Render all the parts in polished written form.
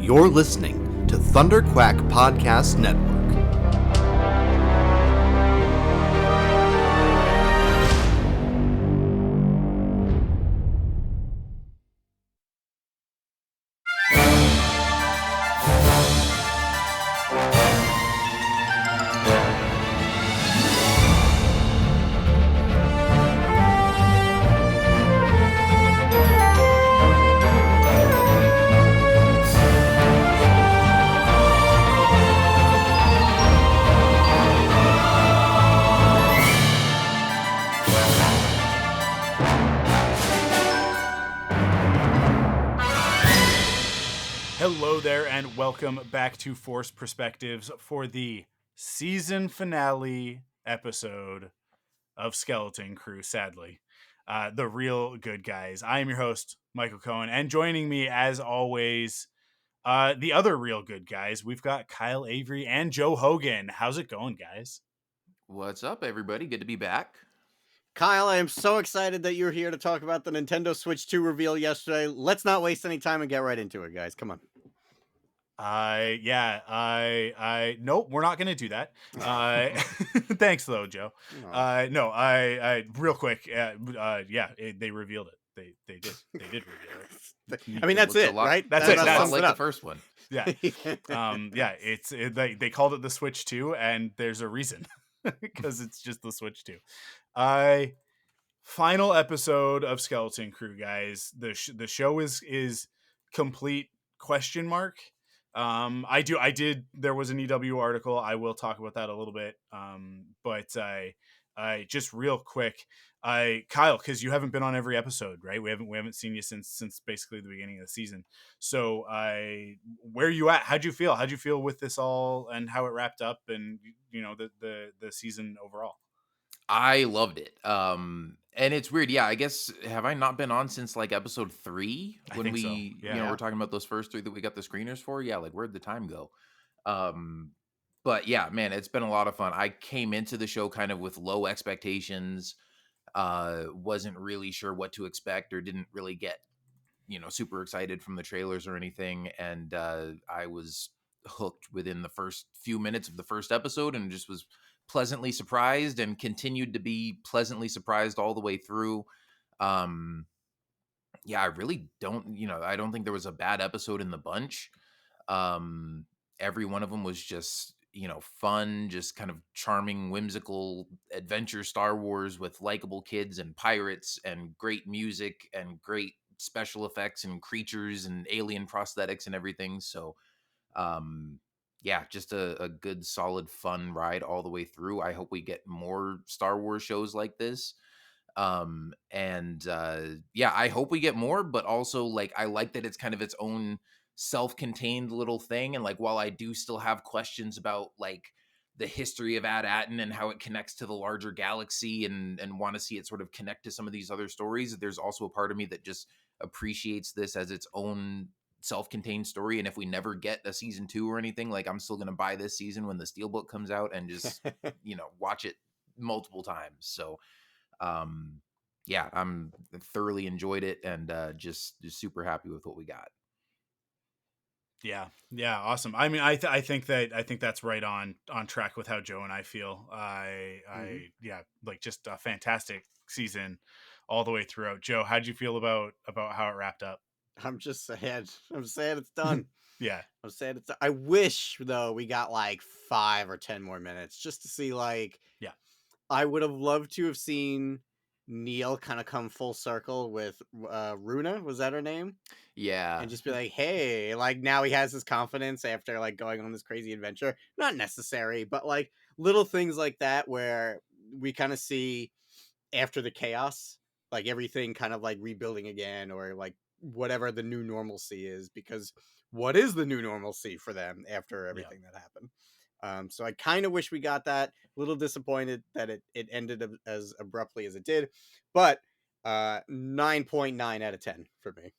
You're listening to ThunderQuack Podcast Network. Hello there, and welcome back to Force Perspectives for the season finale episode of Skeleton Crew, sadly. The Real Good Guys. I am your host, Michael Cohen, and joining me, as always, the other Real Good Guys. We've got Kyle Avery and Joe Hogan. How's it going, guys? What's up, everybody? Good to be back. Kyle, I am so excited that you're here to talk about the Nintendo Switch 2 reveal yesterday. Let's not waste any time and get right into it, guys. Come on. Nope, we're not going to do that. Thanks though, Joe. Real quick. They revealed it. They did reveal it. I mean, that's it, right? That's it. That's That's like the first one. Yeah. They called it the Switch 2, and there's a reason because it's just the Switch 2. Final episode of Skeleton Crew, guys. The show is complete ? There was an EW article. I will talk about that a little bit. But I just real quick, Kyle, because you haven't been on every episode, right? We haven't seen you since basically the beginning of the season. So where are you at? How'd you feel with this all and how it wrapped up, and the season overall? I loved it. And it's weird. Yeah, I guess, have I not been on since like episode 3 when think so. we, Yeah. we're talking about those first 3 that we got the screeners for? Yeah, like where'd the time go? But yeah, man, it's been a lot of fun. I came into the show kind of with low expectations. Wasn't really sure what to expect, or didn't really get, super excited from the trailers or anything. And I was hooked within the first few minutes of the first episode, and just was pleasantly surprised, and continued to be pleasantly surprised all the way through. I really don't, I don't think there was a bad episode in the bunch. Every one of them was just, fun, just kind of charming, whimsical adventure Star Wars with likable kids and pirates and great music and great special effects and creatures and alien prosthetics and everything. So, just a good, solid, fun ride all the way through. I hope we get more Star Wars shows like this. I hope we get more, but also, like, I like that it's kind of its own self-contained little thing. And like, while I do still have questions about like the history of Ad-Atten and how it connects to the larger galaxy, and want to see it sort of connect to some of these other stories, there's also a part of me that just appreciates this as its own self-contained story. And if we never get a season 2 or anything, like, I'm still going to buy this season when the Steelbook comes out and just, watch it multiple times. So, I'm thoroughly enjoyed it, and just super happy with what we got. Yeah, awesome. I mean, I think that's right on track with how Joe and I feel. Like, just a fantastic season all the way throughout. Joe, how'd you feel about how it wrapped up? I'm just sad. I'm sad it's done. Yeah. I'm sad it's done. I wish, though, we got like 5 or 10 more minutes just to see, like, Yeah. I would have loved to have seen Neil kind of come full circle with Runa. Was that her name? Yeah. And just be like, hey, like, now he has his confidence after like going on this crazy adventure. Not necessary, but like little things like that where we kind of see after the chaos, like everything kind of like rebuilding again, or like whatever the new normalcy is, because what is the new normalcy for them after everything that happened? So I kind of wish we got that. A little disappointed that it ended as abruptly as it did, but 9.9 out of 10 for me.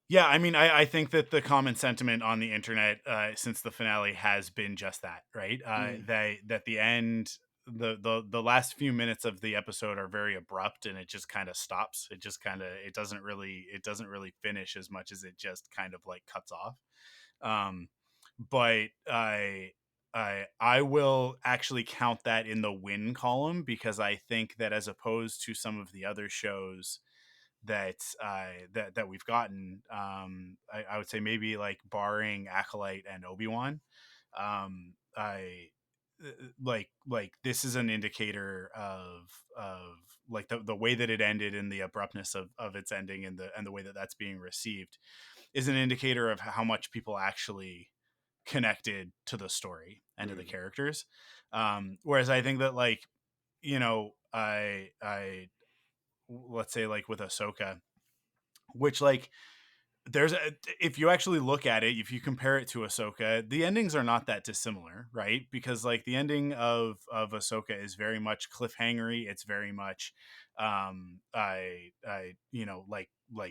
Yeah, I mean, I think that the common sentiment on the internet since the finale has been just that, right? That the end, the last few minutes of the episode are very abrupt, and it just kind of stops. It doesn't really finish as much as it just kind of like cuts off. um but I will actually count that in the win column, because I think that, as opposed to some of the other shows that we've gotten, I would say, maybe like barring Acolyte and Obi-Wan, I like this is an indicator of like the way that it ended, and the abruptness of its ending, and the way that that's being received, is an indicator of how much people actually connected to the story and to the Mm. characters. Whereas I think that, like, I let's say, like, with Ahsoka, which, like, there's a, if you actually look at it, if you compare it to Ahsoka, the endings are not that dissimilar, right? Because, like, the ending of Ahsoka is very much cliffhangery. It's very much I like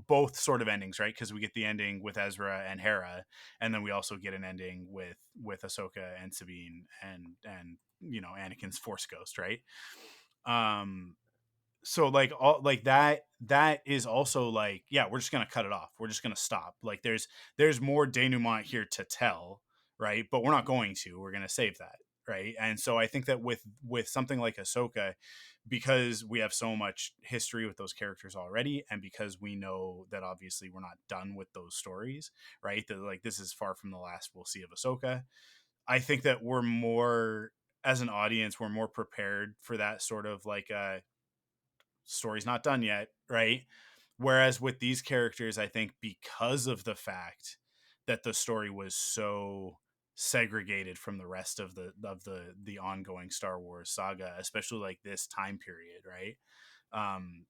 both sort of endings, right? Because we get the ending with Ezra and Hera, and then we also get an ending with Ahsoka and Sabine, and Anakin's Force Ghost, right? Um, so, like, all like that is also like, yeah, we're just gonna cut it off. We're just gonna stop. Like, there's more denouement here to tell, right? But we're not going to. We're gonna save that, right? And so I think that with something like Ahsoka, because we have so much history with those characters already, and because we know that obviously we're not done with those stories, right? That, like, this is far from the last we'll see of Ahsoka. I think that we're more, as an audience, we're more prepared for that sort of like story's not done yet, right? Whereas with these characters, I think, because of the fact that the story was so segregated from the rest of the ongoing Star Wars saga, especially like this time period, right?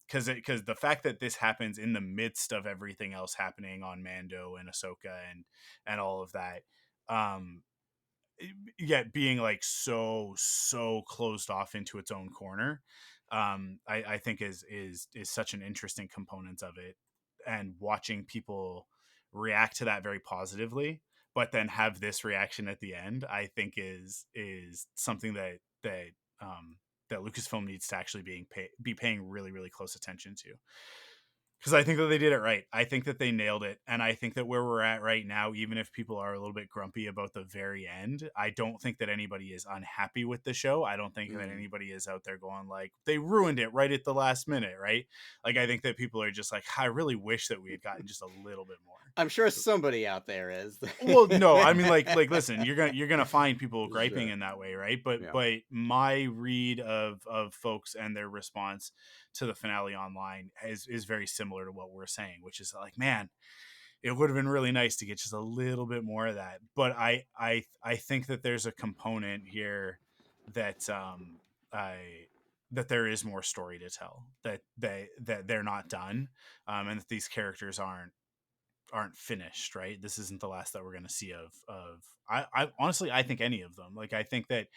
Because the fact that this happens in the midst of everything else happening on Mando and Ahsoka and all of that, um, yet being like so closed off into its own corner, I think is such an interesting component of it. And watching people react to that very positively, but then have this reaction at the end, I think is something um that Lucasfilm needs to actually be paying really close attention to, because I think that they did it right. I think that they nailed it. And I think that where we're at right now, even if people are a little bit grumpy about the very end, I don't think that anybody is unhappy with the show. I don't think that Mm. anybody is out there going like, they ruined it right at the last minute, right? Like, I think that people are just like, I really wish that we had gotten just a little bit more. I'm sure somebody out there is. Well, no, I mean, like, listen, you're gonna find people griping Sure. in that way, right? But Yeah. but my read of folks and their response to the finale online is very similar to what we're saying, which is like, man, it would have been really nice to get just a little bit more of that. But I think that there's a component here that I that there is more story to tell, that they're not done, and that these characters aren't finished, right? This isn't the last that we're going to see of I honestly, I think any of them. Like, I think that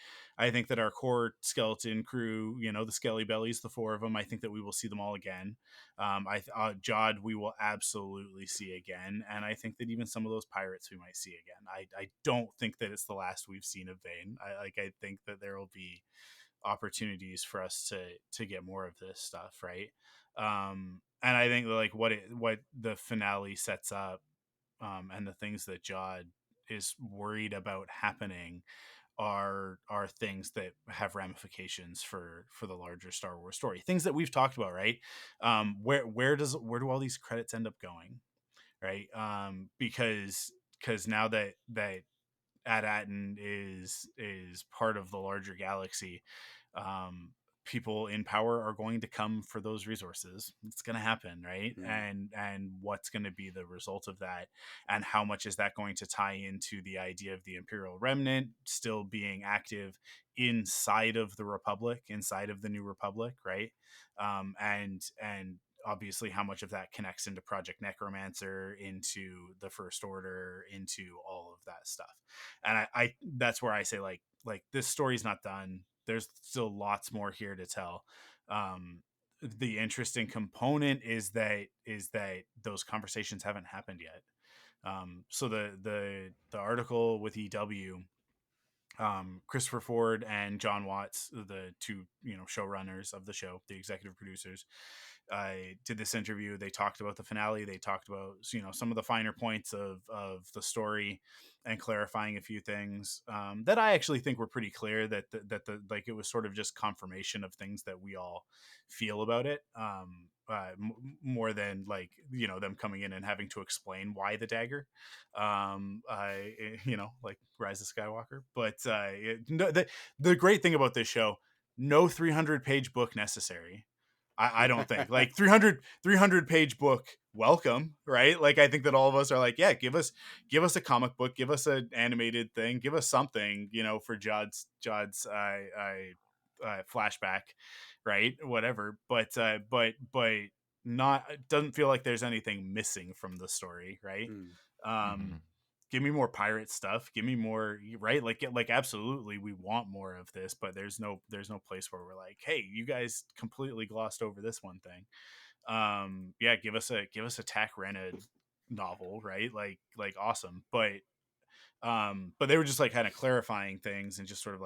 our core skeleton crew, the Skelly Bellies, the four of them, I think that we will see them all again. Jod, we will absolutely see again, and I think that even some of those pirates we might see again. I don't think that it's the last we've seen of Vane. I think that there will be opportunities for us to get more of this stuff, right? And I think that, like, what the finale sets up, and the things that Jod is worried about happening are things that have ramifications for the larger Star Wars story. Things that we've talked about, right? Where do all these credits end up going, right? Because now that At-Aten is part of the larger galaxy, um, people in power are going to come for those resources. It's going to happen, right? Mm. And what's going to be the result of that, and how much is that going to tie into the idea of the Imperial Remnant still being active inside of the Republic, inside of the New Republic, right? And obviously how much of that connects into Project Necromancer, into the First Order, into all of that stuff. And I that's where I say, like this story's not done. There's still lots more here to tell. The interesting component is that those conversations haven't happened yet. So the article with EW Christopher Ford and John Watts, the two showrunners of the show, the executive producers, did this interview. They talked about the finale. They talked about some of the finer points of the story, and clarifying a few things that I actually think were pretty clear. That like it was sort of just confirmation of things that we all feel about it. More than like them coming in and having to explain why the dagger, like Rise of Skywalker. But no, the great thing about this show, no 300-page book necessary. I don't think like 300 page book welcome, right? Like I think that all of us are like, yeah, give us a comic book, give us an animated thing, give us something, for Jod's flashback, right? Whatever. But not, it doesn't feel like there's anything missing from the story, right? Mm. um Give me more pirate stuff, give me more, right? Like absolutely we want more of this, but there's no place where we're like, hey, you guys completely glossed over this one thing. Yeah, give us a Tack Renna novel, right? Like awesome. But they were just like kind of clarifying things, and just sort of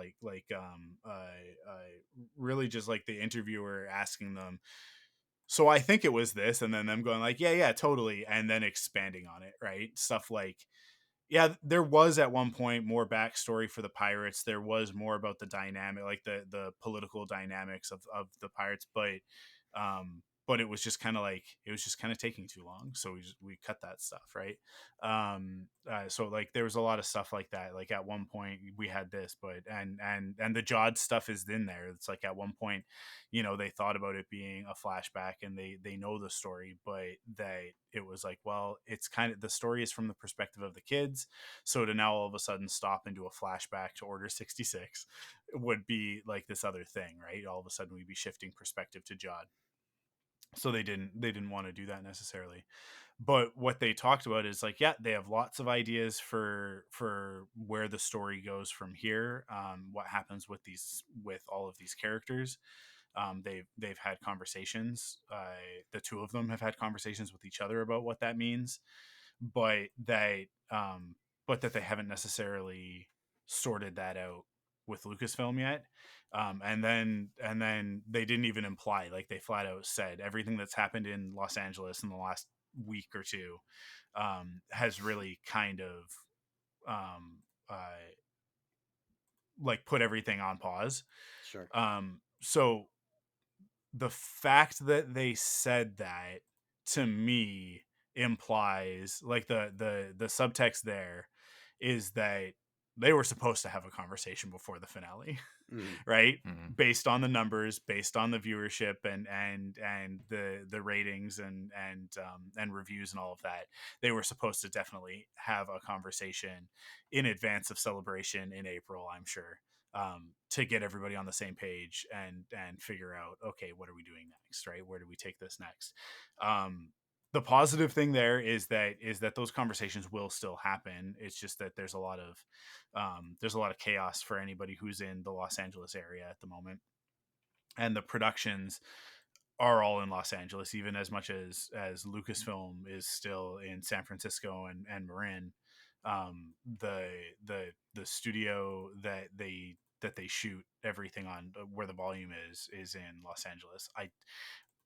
really just like the interviewer asking them, so I think it was this, and then them going like, yeah, totally, and then expanding on it, right? Stuff like, yeah, there was at one point more backstory for the pirates. There was more about the dynamic, like the political dynamics of the pirates, but it was just kind of like, it was just kind of taking too long, so we cut that stuff, right? So like there was a lot of stuff like that. Like at one point we had this, but and the Jod stuff is in there. It's like at one point, they thought about it being a flashback, and they know the story, but it was like, well, it's kind of, the story is from the perspective of the kids, so to now all of a sudden stop into a flashback to Order 66 would be like this other thing, right? All of a sudden we'd be shifting perspective to Jod. So they didn't want to do that necessarily. But what they talked about is like, yeah, they have lots of ideas for where the story goes from here, what happens with all of these characters. They've had conversations, the two of them have had conversations with each other about what that means, but that they haven't necessarily sorted that out with Lucasfilm yet. And then they didn't even imply, like they flat out said everything that's happened in Los Angeles in the last week or two has really kind of um, uh, like put everything on pause. Sure. So the fact that they said that, to me, implies like the subtext there is that they were supposed to have a conversation before the finale. Mm. Right? Mhm. Based on the numbers, based on the viewership, and the ratings and reviews and all of that, they were supposed to definitely have a conversation in advance of Celebration in April, I'm sure, to get everybody on the same page and figure out, okay, what are we doing next, right? Where do we take this next? The positive thing there is that those conversations will still happen. It's just that there's a lot of chaos for anybody who's in the Los Angeles area at the moment, and the productions are all in Los Angeles, even as much as Lucasfilm is still in San Francisco and Marin. The the studio that they shoot everything on, where the volume is in Los Angeles.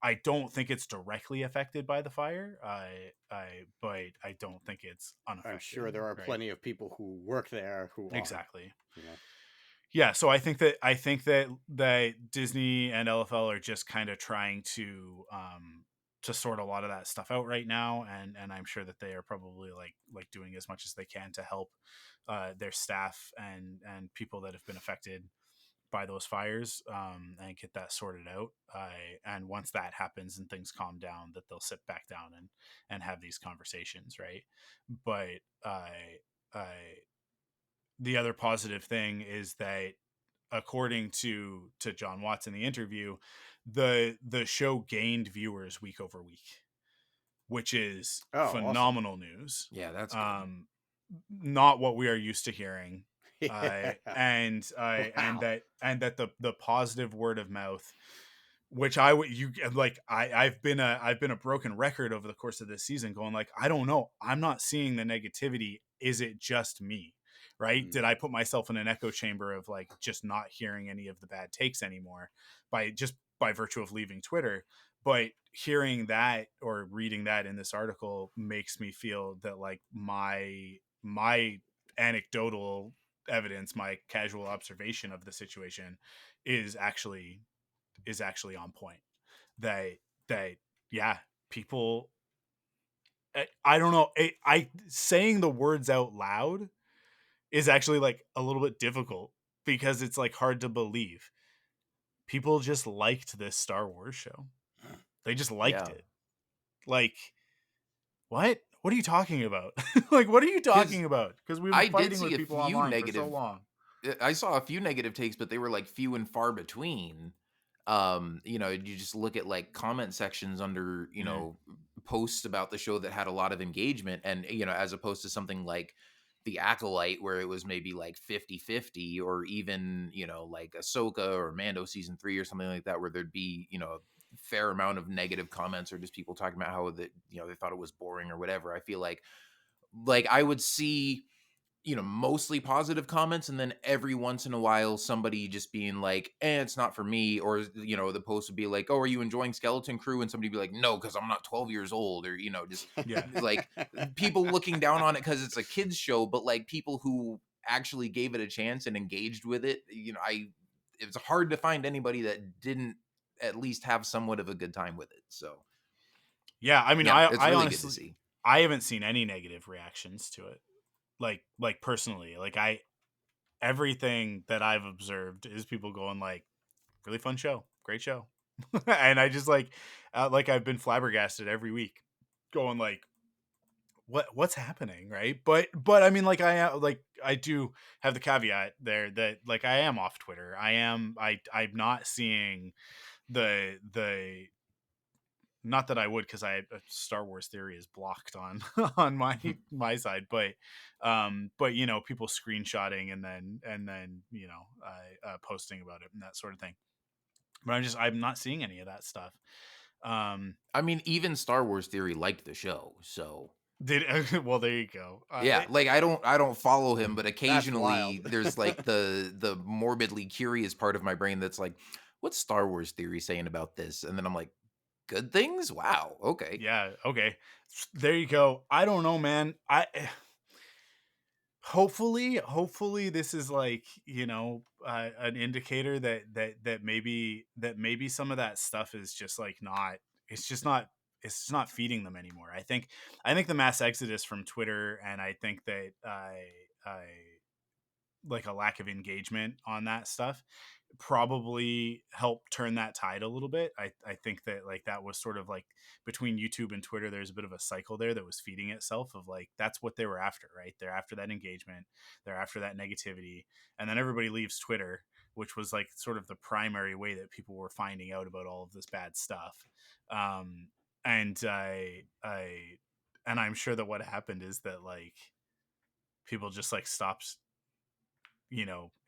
I don't think it's directly affected by the fire. But I don't think it's I'm unaffected. sure there are Right? plenty of people who work there who are, Exactly. you know. Yeah, so I think that Disney and LFL are just kind of trying to sort a lot of that stuff out right now, and I'm sure that they are probably like doing as much as they can to help their staff and people that have been affected by those fires, and get that sorted out. And once that happens and things calm down, that they'll sit back down and have these conversations, right? But I the other positive thing is that, according to John Watts in the interview, the show gained viewers week over week, which is Oh, awesome. phenomenal news. Yeah, that's good. Not what we are used to hearing. Yeah. And Wow. that the positive word of mouth, which I would you like I've been a broken record over the course of this season, going like, I don't know, I'm not seeing the negativity. Is it just me? right? Did I put myself in an echo chamber of like just not hearing any of the bad takes anymore by virtue of leaving Twitter? But hearing that or reading that in this article makes me feel that like my anecdotal evidence, my casual observation of the situation is actually on point. That that yeah, people I don't know. I saying the words out loud is actually like a little bit difficult because it's like hard to believe. People just liked this Star Wars show. They just liked Yeah. it. Like, what? What are you talking about? Like, what are you Because talking about? Because we've been I did fighting see with a people few online for so negative long. I saw a few negative takes, but they were like few and far between. You just look at like comment sections under, posts about the show that had a lot of engagement, and as opposed to something like The Acolyte where it was maybe like 50-50, or even, like Ahsoka or Mando season 3 or something like that, where there'd be, a fair amount of negative comments or just people talking about how that, they thought it was boring or whatever. I feel like I would see mostly positive comments, and then every once in a while somebody just being like, it's not for me, or the post would be like, oh, are you enjoying Skeleton Crew? And somebody be like, no, because I'm not 12 years old, or just Yeah. like people looking down on it because it's a kids show, but like people who actually gave it a chance and engaged with it, it was hard to find anybody that didn't at least have somewhat of a good time with it. So Yeah, I mean, yeah, it's I really good to honestly, see. I haven't seen any negative reactions to it. Like personally, like everything that I've observed is people going like, really fun show, great show, and I just like I've been flabbergasted every week, going like, what's happening, right? But I mean, like I do have the caveat there that like I am off Twitter. I'm not seeing the not that I would, because I Star Wars theory is blocked on on my side, but people screenshotting and then posting about it and that sort of thing. But I'm not seeing any of that stuff. I mean, even Star Wars Theory liked the show, so Did well, there you go. yeah, like I don't follow him, but That's occasionally wild. there's like the morbidly curious part of my brain that's like, what's Star Wars Theory saying about this? And then I'm like, good things? Wow, okay. Yeah, okay, there you go. I don't know, man. Hopefully this is like an indicator that maybe some of that stuff is just like not it's just not it's just not feeding them anymore. I think the mass exodus from Twitter, and I think that I like a lack of engagement on that stuff probably helped turn that tide a little bit. I think that like that was sort of like between YouTube and Twitter, there's a bit of a cycle there that was feeding itself of like that's what they were after, right? They're after that engagement, they're after that negativity, and then everybody leaves Twitter, which was like sort of the primary way that people were finding out about all of this bad stuff. And I'm sure that what happened is that like people just like stopped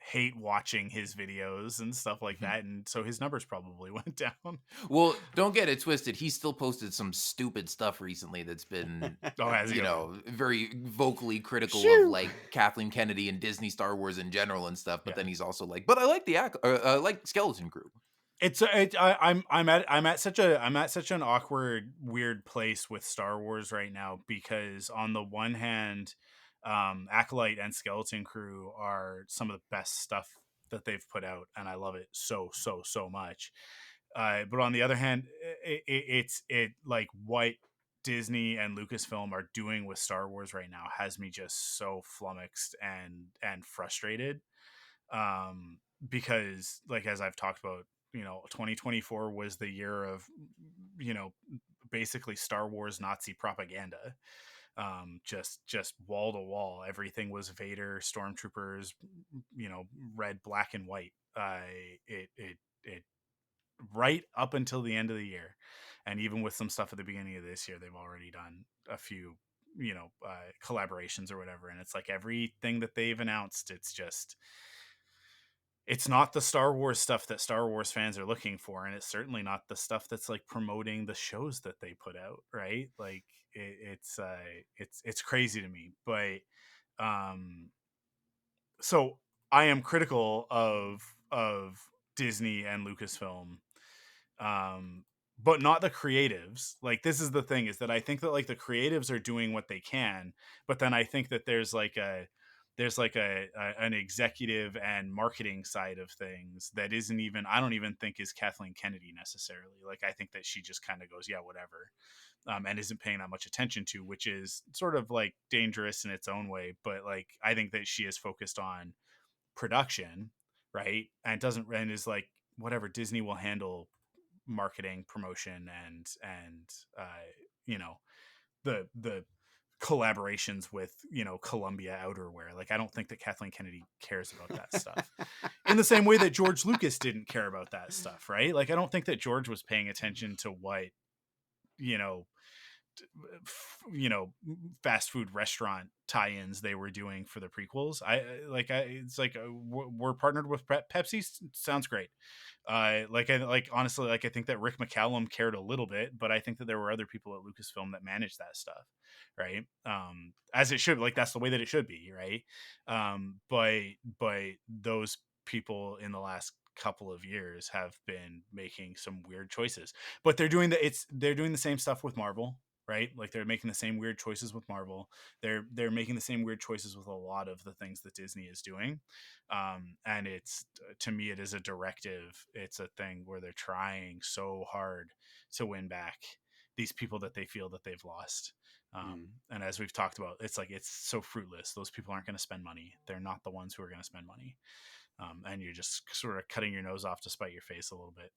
hate watching his videos and stuff like that, and so his numbers probably went down. Well, don't get it twisted. He still posted some stupid stuff recently that's been, Oh, has he? very vocally critical of Shoo. like Kathleen Kennedy and Disney Star Wars in general and stuff. But Yeah. then he's also like, but I like I like Skeleton Crew. I'm at such an awkward, weird place with Star Wars right now, because on the one hand, Acolyte and Skeleton Crew are some of the best stuff that they've put out, and I love it so much. But on the other hand, it like what Disney and Lucasfilm are doing with Star Wars right now has me just so flummoxed and frustrated. Because like as I've talked about, 2024 was the year of you know basically Star Wars Nazi propaganda. Just wall to wall, everything was Vader, stormtroopers, red, black, and white. It right up until the end of the year, and even with some stuff at the beginning of this year, they've already done a few collaborations or whatever, and it's like everything that they've announced, it's not the Star Wars stuff that Star Wars fans are looking for, and it's certainly not the stuff that's like promoting the shows that they put out, right? Like it's crazy to me, but um so I am critical of Disney and Lucasfilm, um, but not the creatives. Like, this is the thing, is that I think that like the creatives are doing what they can, but then I think that there's an executive and marketing side of things that isn't even, I don't even think is Kathleen Kennedy necessarily. Like, I think that she just kind of goes, yeah, whatever, and isn't paying that much attention to, which is sort of like dangerous in its own way. But like, I think that she is focused on production, right, and doesn't, and is like, whatever, Disney will handle marketing, promotion, and uh, you know, the collaborations with, you know, Columbia outerwear. Like, I don't think that Kathleen Kennedy cares about that stuff in the same way that George Lucas didn't care about that stuff, right? Like, I don't think that George was paying attention to what, you know, you know, fast food restaurant tie-ins they were doing for the prequels. It's like, we're partnered with Pepsi. Sounds great. Honestly, like, I think that Rick McCallum cared a little bit, but I think that there were other people at Lucasfilm that managed that stuff, right? As it should, like, that's the way that it should be, right? But those people in the last couple of years have been making some weird choices, but they're doing the same stuff with Marvel, right? Like, they're making the same weird choices with Marvel. They're making the same weird choices with a lot of the things that Disney is doing. And it's, to me, it is a directive. It's a thing where they're trying so hard to win back these people that they feel that they've lost. And as we've talked about, it's like, it's so fruitless. Those people aren't going to spend money. They're not the ones who are going to spend money. And you're just sort of cutting your nose off to spite your face a little bit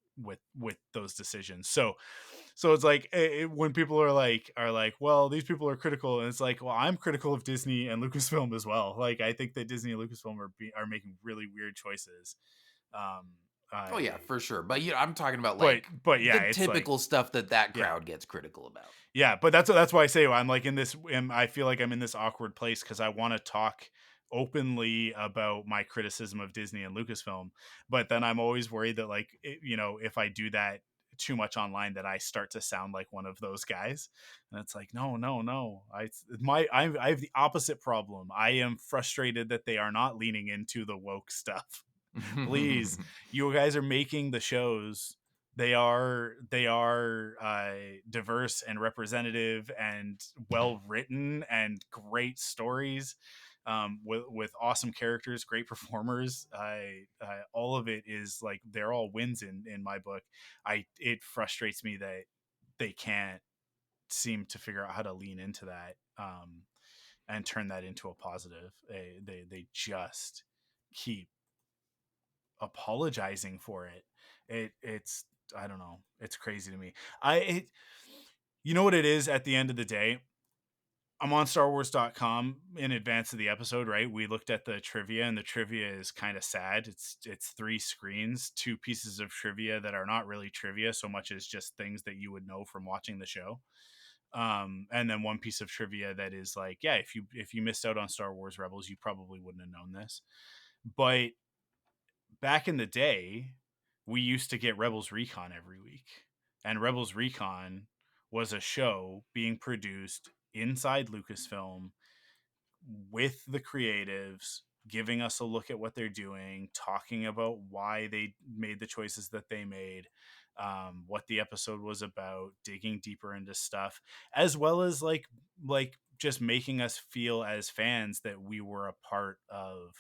with those decisions. So it's like, when people are like, well, these people are critical, and it's like, well, I'm critical of Disney and Lucasfilm as well. Like, I think that Disney and Lucasfilm are making really weird choices. Um, Oh I yeah, for sure. But I'm talking about but yeah, the it's like, typical stuff that yeah. crowd gets critical about. Yeah, but that's why I say I'm like in this. I feel like I'm in this awkward place because I want to talk openly about my criticism of Disney and Lucasfilm, but then I'm always worried that, like, you know, if I do that too much online, that I start to sound like one of those guys. And it's like, no, no, no. I have the opposite problem. I am frustrated that they are not leaning into the woke stuff. Please, you guys are making the shows. They are diverse and representative and well written and great stories, with awesome characters, great performers. All of it is like, they're all wins in my book. It frustrates me that they can't seem to figure out how to lean into that, and turn that into a positive. They just keep apologizing for it. It's, I don't know. It's crazy to me. You know what it is at the end of the day? I'm on StarWars.com in advance of the episode, right? We looked at the trivia, and the trivia is kind of sad. It's 3 screens, 2 pieces of trivia that are not really trivia so much as just things that you would know from watching the show. And then 1 piece of trivia that is like, yeah, if you missed out on Star Wars Rebels, you probably wouldn't have known this. But back in the day, we used to get Rebels Recon every week. And Rebels Recon was a show being produced inside Lucasfilm with the creatives, giving us a look at what they're doing, talking about why they made the choices that they made, what the episode was about, digging deeper into stuff, as well as like just making us feel as fans that we were a part of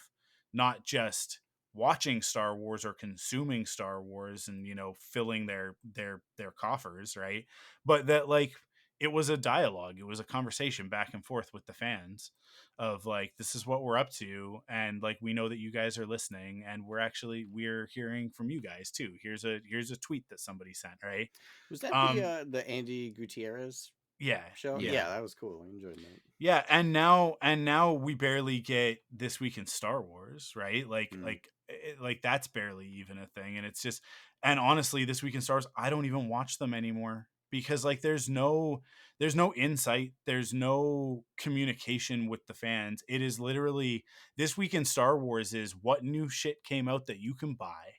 not just watching Star Wars or consuming Star Wars and, you know, filling their coffers, right? But that, like, it was a dialogue, it was a conversation back and forth with the fans of like, this is what we're up to, and like, we know that you guys are listening, and we're hearing from you guys too. Here's a tweet that somebody sent, right? Was that the Andy Gutierrez Yeah, show? Yeah. Yeah, that was cool. I enjoyed that. yeah. And now we barely get This Week in Star Wars, right? Like that's barely even a thing. And it's just, and honestly, This Week in Star Wars, I don't even watch them anymore, because like, there's no insight, there's no communication with the fans. It is literally, This Week in Star Wars is what new shit came out that you can buy,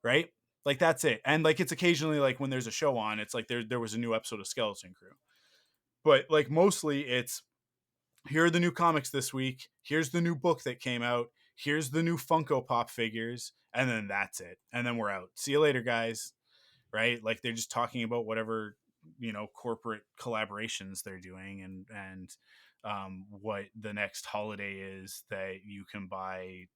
right? Like, that's it. And like, it's occasionally, like, when there's a show on, it's like there was a new episode of Skeleton Crew, but like, mostly it's, here are the new comics this week, here's the new book that came out, here's the new Funko Pop figures, and then that's it, and then we're out. See you later, guys. Right? Like they're just talking about whatever, corporate collaborations they're doing, and what the next holiday is that you can buy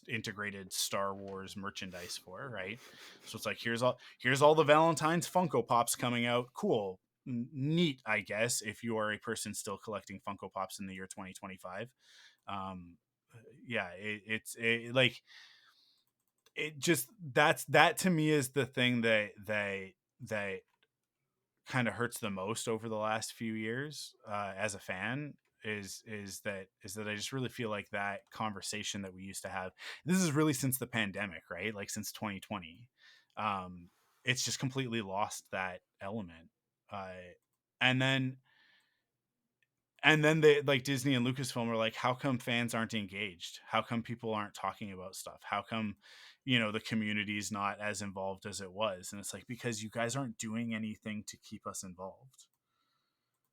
integrated Star Wars merchandise for, right? So it's like here's all the Valentine's Funko Pops coming out. Cool. Neat, I guess, if you are a person still collecting Funko Pops in the year 2025. Um yeah, like it just that to me is the thing that kind of hurts the most over the last few years, as a fan, is that I just really feel like that conversation that we used to have, this is really since the pandemic, right? Like since 2020, um it's just completely lost that element. Uh and then they, like, Disney and Lucasfilm, were like, how come fans aren't engaged? How come people aren't talking about stuff? How come, the community is not as involved as it was? And it's like, because you guys aren't doing anything to keep us involved.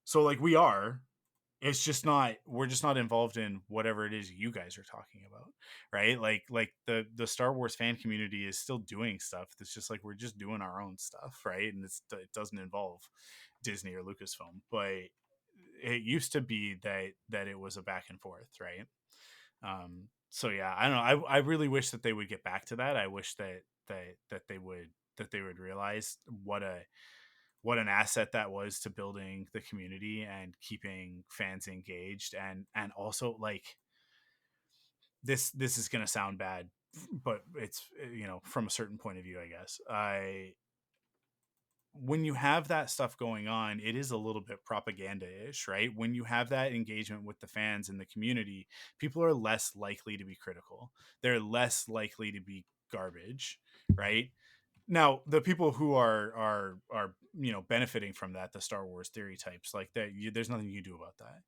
So like we are, it's just not, we're just not involved in whatever it is you guys are talking about, right? Like the Star Wars fan community is still doing stuff. It's just like we're just doing our own stuff, right? And it doesn't involve Disney or Lucasfilm. But it used to be that it was a back and forth, right? So yeah, I don't know. I really wish that they would get back to that. I wish that they would realize what an asset that was to building the community and keeping fans engaged. And also, like, this is going to sound bad, but it's, from a certain point of view, I guess. I When you have that stuff going on, it is a little bit propaganda-ish, right? When you have that engagement with the fans and the community, people are less likely to be critical. They're less likely to be garbage, right? Now, the people who are benefiting from that, the Star Wars theory types, like that, there's nothing you can do about that.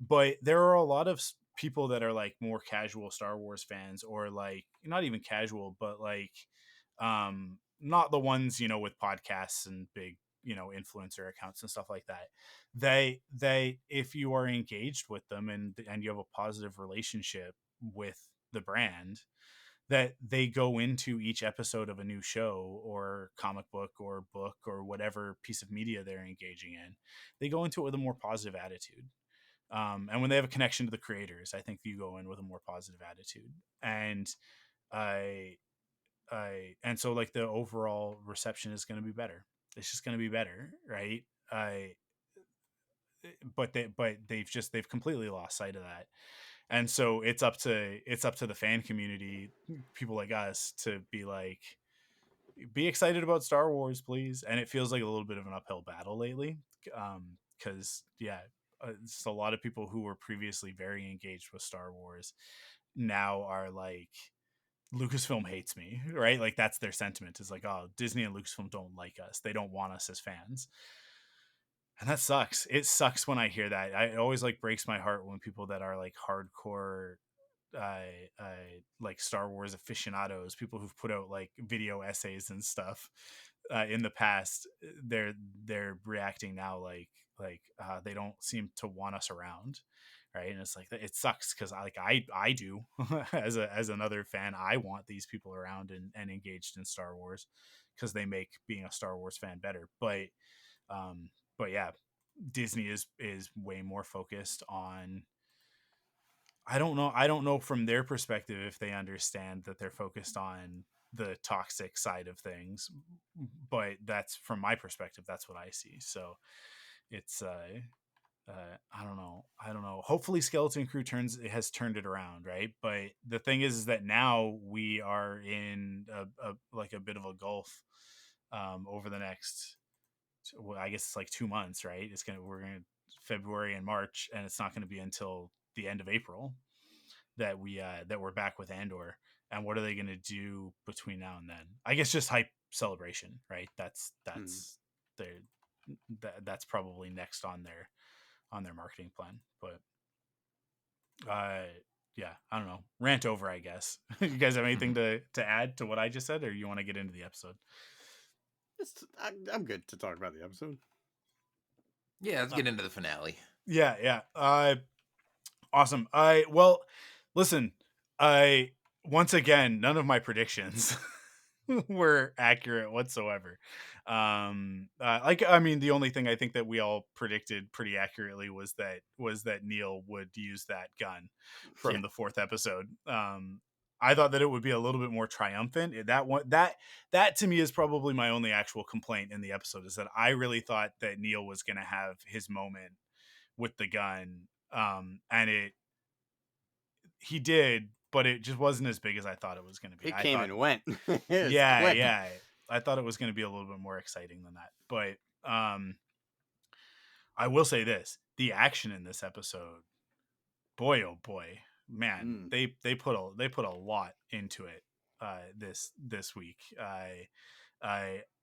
But there are a lot of people that are like more casual Star Wars fans, or like not even casual, but like, not the ones, with podcasts and big, influencer accounts and stuff like that. They if you are engaged with them, and you have a positive relationship with the brand, that they go into each episode of a new show or comic book or book or whatever piece of media they're engaging in, they go into it with a more positive attitude. And when they have a connection to the creators, I think you go in with a more positive attitude. And I and so, like, the overall reception is going to be better. It's just going to be better, right? I but they've completely lost sight of that. And so it's up to the fan community, people like us, to be like, be excited about Star Wars, please. And it feels like a little bit of an uphill battle lately, because yeah, it's a lot of people who were previously very engaged with Star Wars now are like, Lucasfilm hates me, right? Like, that's their sentiment, is like, oh, Disney and Lucasfilm don't like us, they don't want us as fans. And that sucks. It sucks when I hear that. It always, like, breaks my heart when people that are like hardcore, uh, like Star Wars aficionados, people who've put out like video essays and stuff, in the past, they're reacting now like they don't seem to want us around, right? And it's like, it sucks, because I do as another fan, I want these people around and engaged in Star Wars, because they make being a Star Wars fan better. Um but yeah, Disney is way more focused on, I don't know from their perspective if they understand that they're focused on the toxic side of things, but that's, from my perspective, that's what I see. So it's I don't know. Hopefully Skeleton Crew has turned it around, right? But the thing is that now we are in like a bit of a gulf, over the next, well, I guess it's like 2 months, right? We're gonna February and March, and it's not gonna be until the end of April that we're back with Andor. And what are they gonna do between now and then? I guess just hype Celebration, right? That's Hmm. their that's probably next on their marketing plan. But uh yeah, I don't know. Rant over, I guess. You guys have anything to add to what I just said, or you want to get into the episode? I'm good to talk about the episode. Yeah, let's Uh, get into the finale. yeah, yeah. Awesome. Well, listen, I once again, none of my predictions were accurate whatsoever. I mean, the only thing I think that we all predicted pretty accurately was that Neil would use that gun Yeah. from the fourth episode. I thought that it would be a little bit more triumphant. That to me is probably my only actual complaint in the episode, is that I really thought that Neil was going to have his moment with the gun, and he did, but it just wasn't as big as I thought it was going to be. It I came thought, and went. It was yeah, quick. yeah, I thought it was going to be a little bit more exciting than that. But I will say this: the action in this episode, boy, oh boy, man, Mm. they put a lot into it this week. I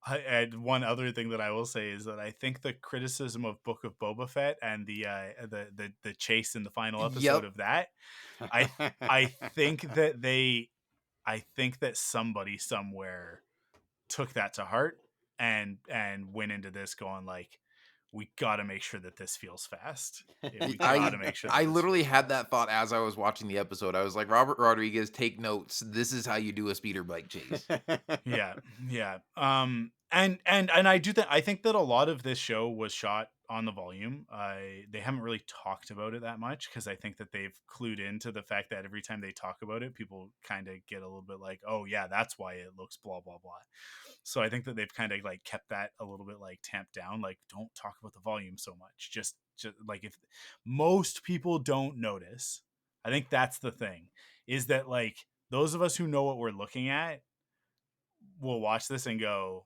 and one other thing that I will say is that I think the criticism of Book of Boba Fett and the chase in the final episode Yep. of that, I I think that I think that somebody somewhere took that to heart and went into this going like, we got to make sure that this feels fast. We got I to make sure that I this literally feels had fast. that thought as I was watching the episode. I was like, Robert Rodriguez, take notes. This is how you do a speeder bike chase. Yeah, yeah. And I think that a lot of this show was shot on the volume. They haven't really talked about it that much because I think that they've clued into the fact that every time they talk about it, people kind of get a little bit like, oh yeah, that's why it looks blah blah blah. So I think that they've kind of like kept that a little bit like tamped down. Like, don't talk about the volume so much. Just like, if most people don't notice, I think that's the thing, is that like those of us who know what we're looking at will watch this and go,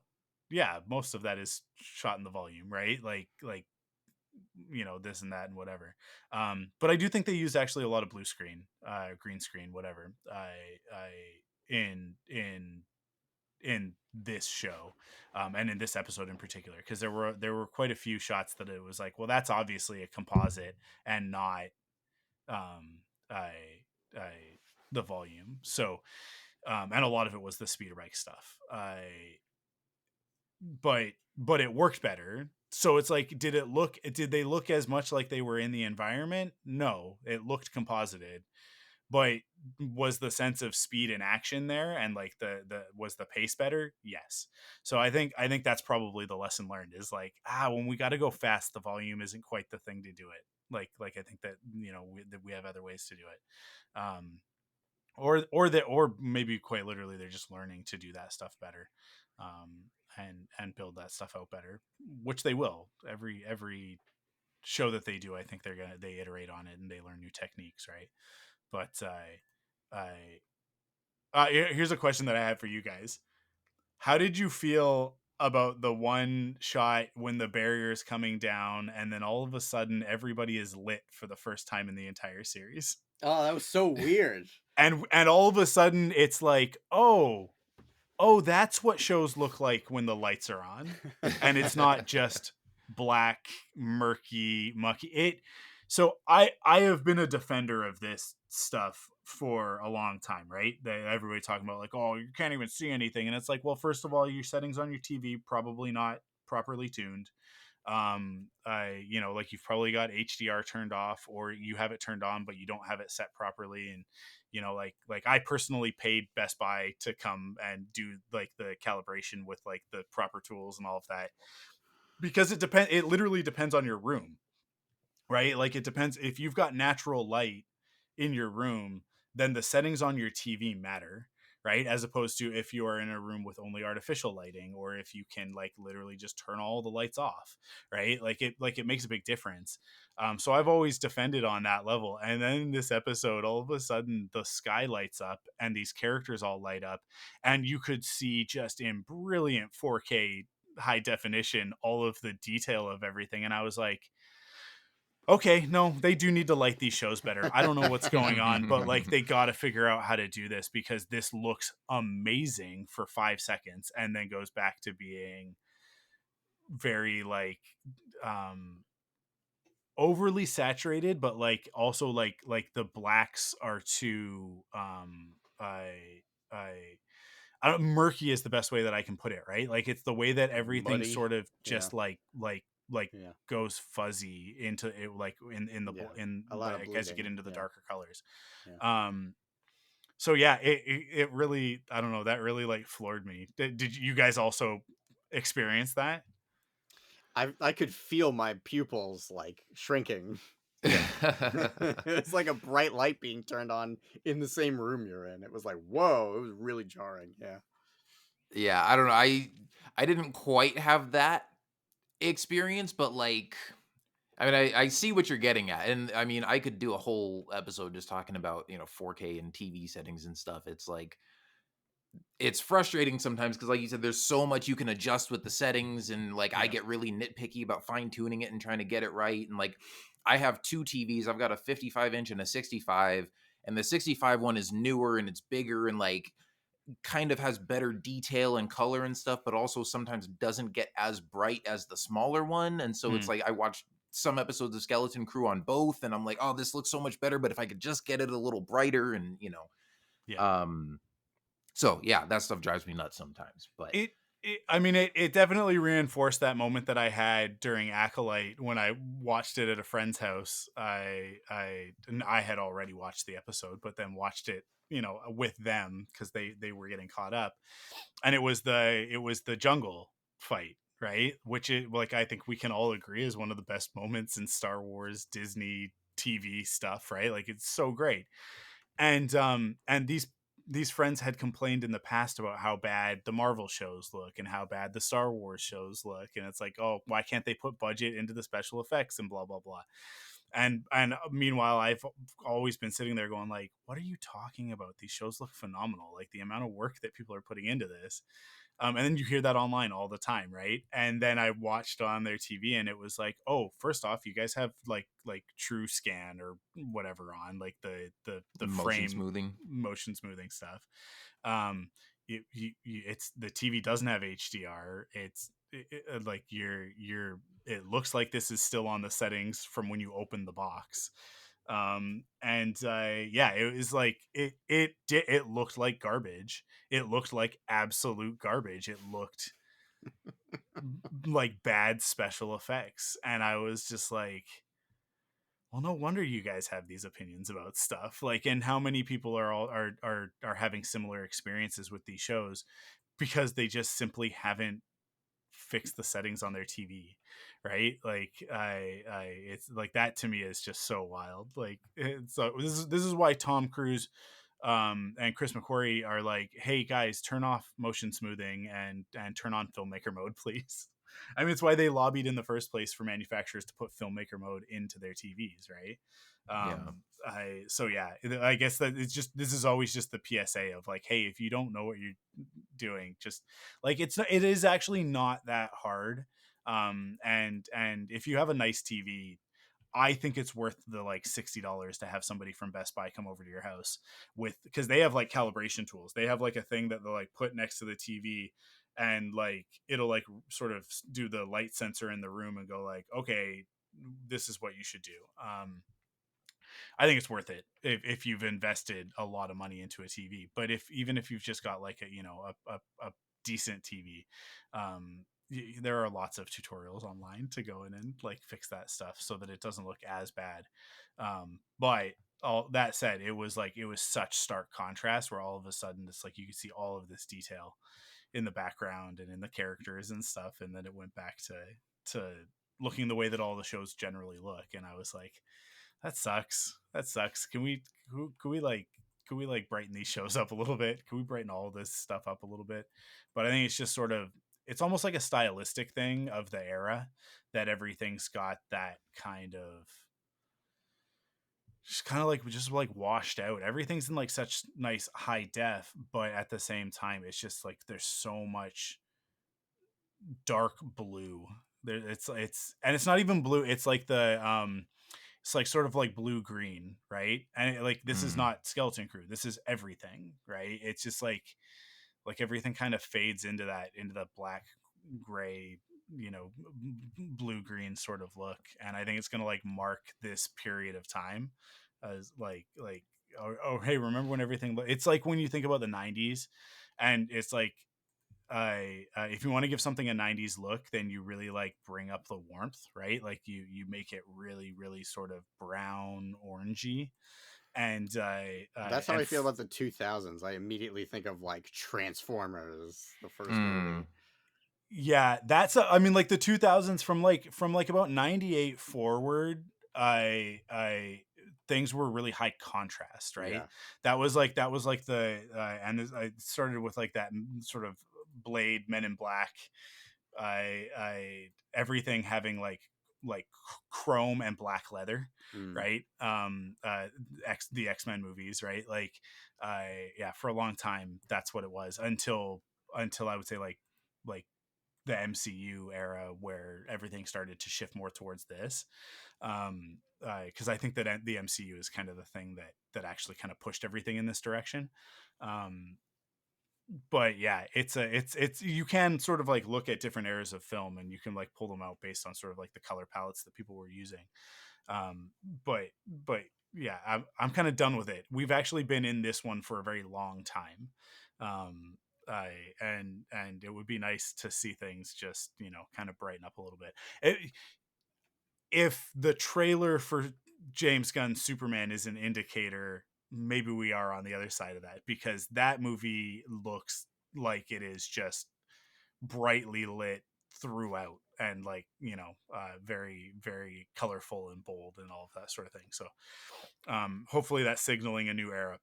yeah, most of that is shot in the volume, right? Like this and that and whatever. But I do think they used actually a lot of blue screen, green screen, whatever. I in this show, and in this episode in particular, because there were quite a few shots that it was like, well, that's obviously a composite and not um I I the volume. So and a lot of it was the speeder bike stuff. But it worked better. So it's like, did they look as much like they were in the environment? No, it looked composited. But was the sense of speed and action there, and like the was the pace better? Yes. So I think that's probably the lesson learned, is like, when we got to go fast, the volume isn't quite the thing to do it. Like I think that that we have other ways to do it. Or maybe quite literally they're just learning to do that stuff better, and build that stuff out better, which they will. Every show that they do, I think they iterate on it and they learn new techniques, right? But here's a question that I have for you guys: how did you feel about the one shot when the barrier is coming down and then all of a sudden everybody is lit for the first time in the entire series? Oh, that was so weird. And all of a sudden it's like, oh, that's what shows look like when the lights are on, and it's not just black, murky, mucky. So I have been a defender of this stuff for a long time, right? Everybody talking about like, oh, you can't even see anything, and it's like, well, first of all, your settings on your TV probably not properly tuned. Like, you've probably got HDR turned off, or you have it turned on but you don't have it set properly. And like I personally paid Best Buy to come and do like the calibration with like the proper tools and all of that, because it literally depends on your room, right? Like, it depends. If you've got natural light in your room, then the settings on your TV matter, right? As opposed to if you are in a room with only artificial lighting, or if you can like literally just turn all the lights off, right? Like it makes a big difference. So I've always defended on that level. And then in this episode, all of a sudden the sky lights up and these characters all light up, and you could see just in brilliant 4K high definition all of the detail of everything. And I was like, okay, no, they do need to light these shows better. I don't know what's going on, but like, they got to figure out how to do this, because this looks amazing for 5 seconds and then goes back to being very like overly saturated, but like also like the blacks are too I I don't murky is the best way that I can put it, right? Like, it's the way that everything Muddy. sort of Yeah. just like Yeah. goes fuzzy into it, like in the Yeah. in A lot of like as you get bleeding. into the Yeah. darker colors. Yeah. Um So yeah, it really, I don't know, that really like floored me. Did you guys also experience that? I could feel my pupils like shrinking. Yeah. It's like a bright light being turned on in the same room you're in. It was like, whoa, it was really jarring. Yeah. Yeah, I don't know. I didn't quite have that experience, but like I mean, I see what you're getting at, and I mean, I could do a whole episode just talking about 4K and TV settings and stuff. It's like it's frustrating sometimes because, like you said, there's so much you can adjust with the settings, and like I Yeah. get really nitpicky about fine tuning it and trying to get it right. And like I have two TVs. I've got a 55 inch and a 65, and the 65 one is newer and it's bigger and like kind of has better detail and color and stuff, but also sometimes doesn't get as bright as the smaller one. And so it's Mm, like I watched some episodes of Skeleton Crew on both, and I'm like, oh, this looks so much better. But if I could just get it a little brighter, and yeah. um, so yeah, that stuff drives me nuts sometimes. But I mean, it definitely reinforced that moment that I had during Acolyte when I watched it at a friend's house. And I had already watched the episode, but then watched it, with them because they were getting caught up. And it was the jungle fight, right? Which is like, I think we can all agree is one of the best moments in Star Wars Disney TV stuff, right? Like it's so great. And these friends had complained in the past about how bad the Marvel shows look and how bad the Star Wars shows look, and it's like, oh, why can't they put budget into the special effects and blah blah blah. And meanwhile, I've always been sitting there going like, what are you talking about? These shows look phenomenal. Like the amount of work that people are putting into this. And then you hear that online all the time, right? And then I watched on their TV, and it was like, oh, first off, you guys have like True Scan or whatever on, like the motion frame smoothing. motion smoothing stuff. It's the TV doesn't have HDR. Like it looks like this is still on the settings from when you open the box. And yeah, it was like it looked like garbage. It looked like absolute garbage. It looked like bad special effects, and I was just like, well, no wonder you guys have these opinions about stuff. Like, and how many people are having similar experiences with these shows because they just simply haven't fixed the settings on their TV, right? Like, it's like that to me is just so wild. Like, so this is why Tom Cruise and Chris McQuarrie are like, hey guys, turn off motion smoothing and turn on filmmaker mode, please. I mean, it's why they lobbied in the first place for manufacturers to put filmmaker mode into their TVs, right? Yeah. So yeah, I guess that it's just, this is always just the PSA of like, hey, if you don't know what you're doing, just like, it is actually not that hard. And if you have a nice TV, I think it's worth the like $60 to have somebody from Best Buy come over to your house with, because they have like calibration tools. They have like a thing that they'll like put next to the TV, and like it'll like sort of do the light sensor in the room and go like, okay, this is what you should do. I think it's worth it if you've invested a lot of money into a TV. But even if you've just got like a decent TV, there are lots of tutorials online to go in and like fix that stuff so that it doesn't look as bad. But all that said, it was such stark contrast where all of a sudden it's like you could see all of this detail in the background and in the characters and stuff, and then it went back to looking the way that all the shows generally look, and I was like, that sucks. That sucks. Can we brighten these shows up a little bit? Can we brighten all this stuff up a little bit? But I think it's just sort of, it's almost like a stylistic thing of the era, that everything's got that kind of just like washed out. Everything's in like such nice high def, but at the same time it's just like there's so much dark blue. There it's not even blue. It's like it's like sort of like blue green, right? And like this is Mm. not Skeleton Crew. This is everything, right? It's just like everything kind of fades into that black gray, blue green sort of look. And I think it's going to like mark this period of time as like oh, hey, remember when everything it's like when you think about the 90s, and it's like, if you want to give something a 90s look, then you really like bring up the warmth, right? Like you make it really really sort of brown orangey, and That's how and I feel about the 2000s. I immediately think of like Transformers, the first Mm. movie. yeah, that's I mean, like the 2000s from like about 98 forward, I things were really high contrast, right? Yeah. That was like the I started with like that sort of Blade, Men in Black, I everything having like chrome and black leather, Mm. right? The X-Men movies, right? Like I yeah, for a long time that's what it was until I would say like the MCU era where everything started to shift more towards this. Because I think that the MCU is kind of the thing that actually kind of pushed everything in this direction. Um, but yeah, it's you can sort of like look at different eras of film and you can like pull them out based on sort of like the color palettes that people were using. Um, but yeah, I'm kind of done with it. We've actually been in this one for a very long time. Um, I and it would be nice to see things just kind of brighten up a little bit. If the trailer for James Gunn's Superman is an indicator, maybe we are on the other side of that, because that movie looks like it is just brightly lit throughout and like very very colorful and bold and all of that sort of thing. So hopefully that's signaling a new era.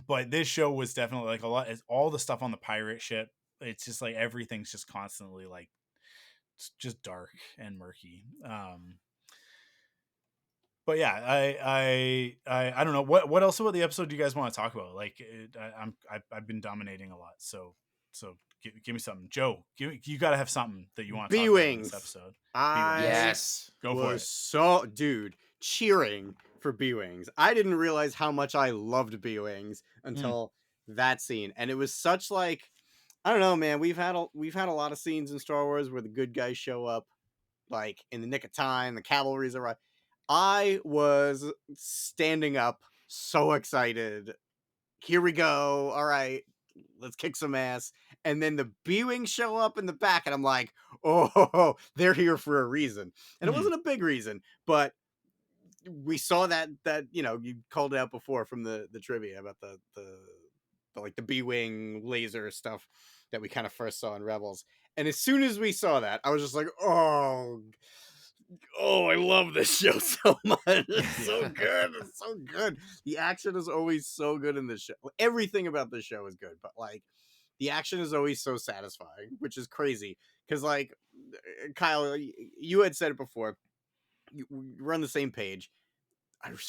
But this show was definitely like a lot, all the stuff on the pirate ship, it's just like everything's just constantly like just dark and murky. But yeah, I don't know what else about the episode do you guys want to talk about? Like I've been dominating a lot, so give me something. Joe, you got to have something that you want to talk about in this B-Wings. episode. B-Wings, I Yes. go for was it. so, dude, cheering for B-Wings. I didn't realize how much I loved B-Wings Mm. until that scene, and it was such like, I don't know, man. We've had a lot of scenes in Star Wars where the good guys show up like in the nick of time, the cavalry's arrived. I was standing up, so excited. Here we go. All right, let's kick some ass. And then the B-Wings show up in the back, and I'm like, oh, they're here for a reason. And it Mhm. wasn't a big reason, but we saw that you called it out before from the trivia about the like the B-Wing laser stuff that we kind of first saw in Rebels. And as soon as we saw that, I was just like, oh, I love this show so much. It's so Yeah. good. It's so good. The action is always so good in this show. Everything about this show is good, but like the action is always so satisfying, which is crazy. Because like Kyle, you had said it before. We're on the same page.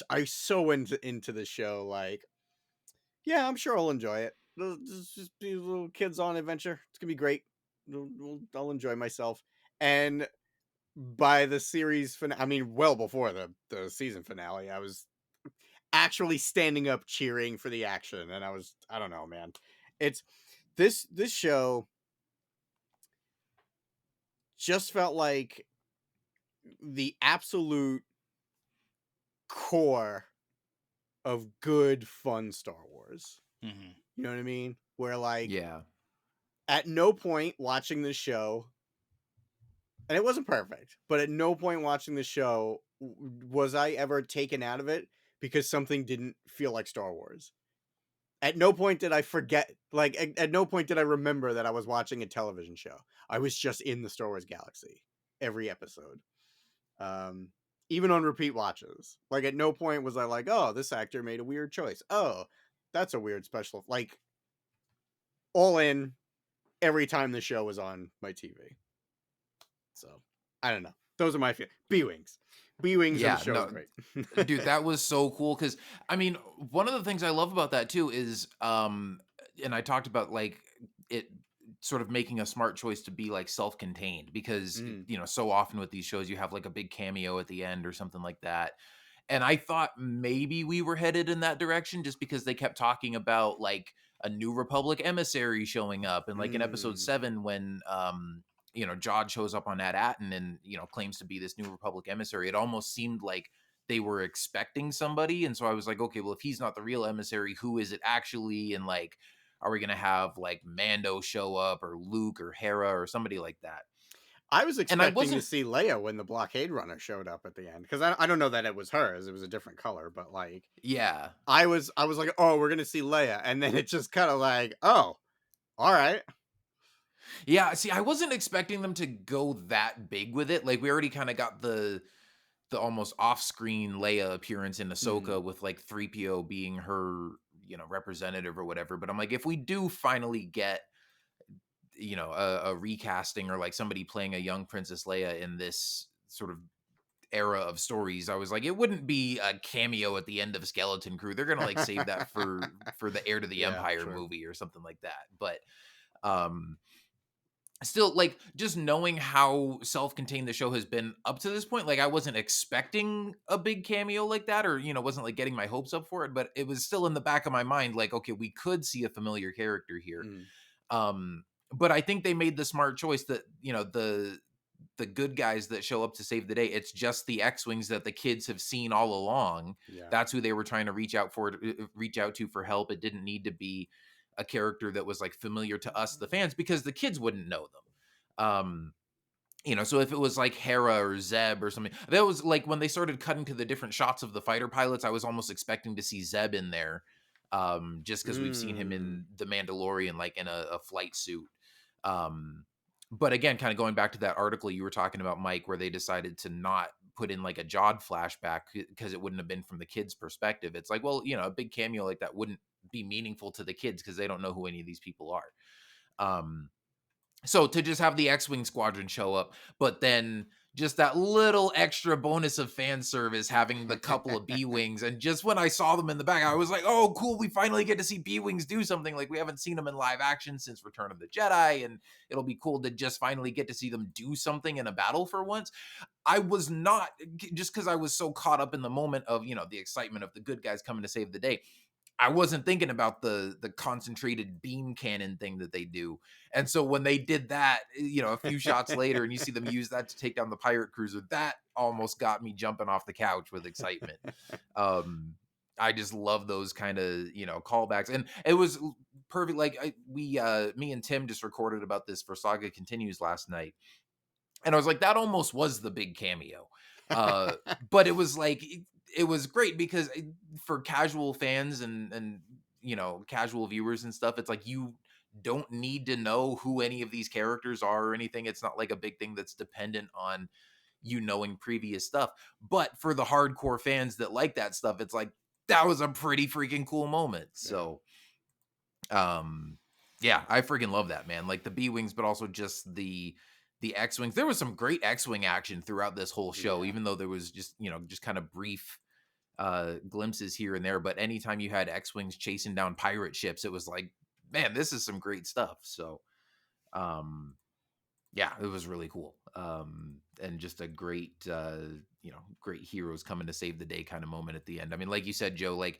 I so into the show. Like, yeah, I'm sure I'll enjoy it. Just be little kids on adventure. It's gonna be great. I'll enjoy myself. And by the series finale, I mean, well before the season finale, I was actually standing up cheering for the action, and I don't know, man. It's this show just felt like the absolute core of good fun Star Wars. Mhm. You know what I mean? Where like Yeah. at no point watching the show, and it wasn't perfect, but at no point watching the show was I ever taken out of it because something didn't feel like Star Wars. At no point did I forget, like, at no point did I remember that I was watching a television show. I was just in the Star Wars galaxy every episode. Um, Even on repeat watches. Like, at no point was I like, oh, this actor made a weird choice. Oh, that's a weird special. Like, all in every time the show was on my TV. So, I don't know. Those are my feelings. B-Wings. B-Wings and the Yeah, show is no, great. dude, that was so cool because I mean, one of the things I love about that too is and I talked about like it sort of making a smart choice to be like self-contained because Mm. so often with these shows you have like a big cameo at the end or something like that. And I thought maybe we were headed in that direction just because they kept talking about like a New Republic emissary showing up and like in episode Mm. 7 when Jod shows up on At-Atten and claims to be this New Republic emissary. It almost seemed like they were expecting somebody, and so I was like, okay, well, if he's not the real emissary, who is it actually? And like, are we gonna have like Mando show up or Luke or Hera or somebody like that? I was And I expecting to wasn't see Leia when the blockade runner showed up at the end, because I don't know that it was hers. It was a different color, but like yeah. I was like, oh, we're gonna see Leia, and then it just kind of like, oh, all right. Yeah, see, I wasn't expecting them to go that big with it. Like we already kind of got the almost off-screen Leia appearance in Mhm. Ahsoka with like 3PO being her, representative or whatever. But I'm like, if we do finally get, a recasting or like somebody playing a young Princess Leia in this sort of era of stories, I was like, it wouldn't be a cameo at the end of Skeleton Crew. They're gonna like save that for the Heir to the Yeah, Empire true. movie or something like that. But um still, like, just knowing how self-contained the show has been up to this point, like, I wasn't expecting a big cameo like that, or, wasn't, like, getting my hopes up for it, but it was still in the back of my mind, like, okay, we could see a familiar character here. Mhm. But I think they made the smart choice that, the good guys that show up to save the day, it's just the X-wings that the kids have seen all along. Yeah. That's who they were trying to reach out to for help. It didn't need to be a character that was like familiar to us, the fans, because the kids wouldn't know them. So if it was like Hera or Zeb or something, that was like when they started cutting to the different shots of the fighter pilots, I was almost expecting to see Zeb in there. Just because we've seen him Mm. in The Mandalorian, like in a flight suit. Um, but again, kind of going back to that article you were talking about, Mike, where they decided to not put in like a Jod flashback because it wouldn't have been from the kids' perspective. It's like, well, a big cameo like that wouldn't be meaningful to the kids because they don't know who any of these people are. Um, so to just have the X-Wing squadron show up, but then just that little extra bonus of fan service having the couple of B-Wings, and just when I saw them in the back, I was like, "Oh, cool, we finally get to see B-Wings do something. Like we haven't seen them in live action since Return of the Jedi, and it'll be cool to just finally get to see them do something in a battle for once." I was not just because I was so caught up in the moment of, the excitement of the good guys coming to save the day. I wasn't thinking about the concentrated beam cannon thing that they do. And so when they did that, a few shots later and you see them use that to take down the pirate cruiser, that almost got me jumping off the couch with excitement. Um I just love those kind of, callbacks. And it was perfect. Like me and Tim just recorded about this for Saga Continues last night. And I was like, that almost was the big cameo. Uh, but it was like it was great because for casual fans and casual viewers and stuff, it's like you don't need to know who any of these characters are or anything. It's not like a big thing that's dependent on you knowing previous stuff. But for the hardcore fans that like that stuff, it's like that was a pretty freaking cool moment. Yeah. So um, yeah, I freaking love that, man. Like the B-Wings, but also just the X-Wings. There was some great X-Wing action throughout this whole show, Yeah. even though there was just, just kind of brief glimpses here and there. But anytime you had X-Wings chasing down pirate ships, it was like, man, this is some great stuff. So um yeah, it was really cool. And just a great great heroes coming to save the day kind of moment at the end. I mean, like you said, Joe, like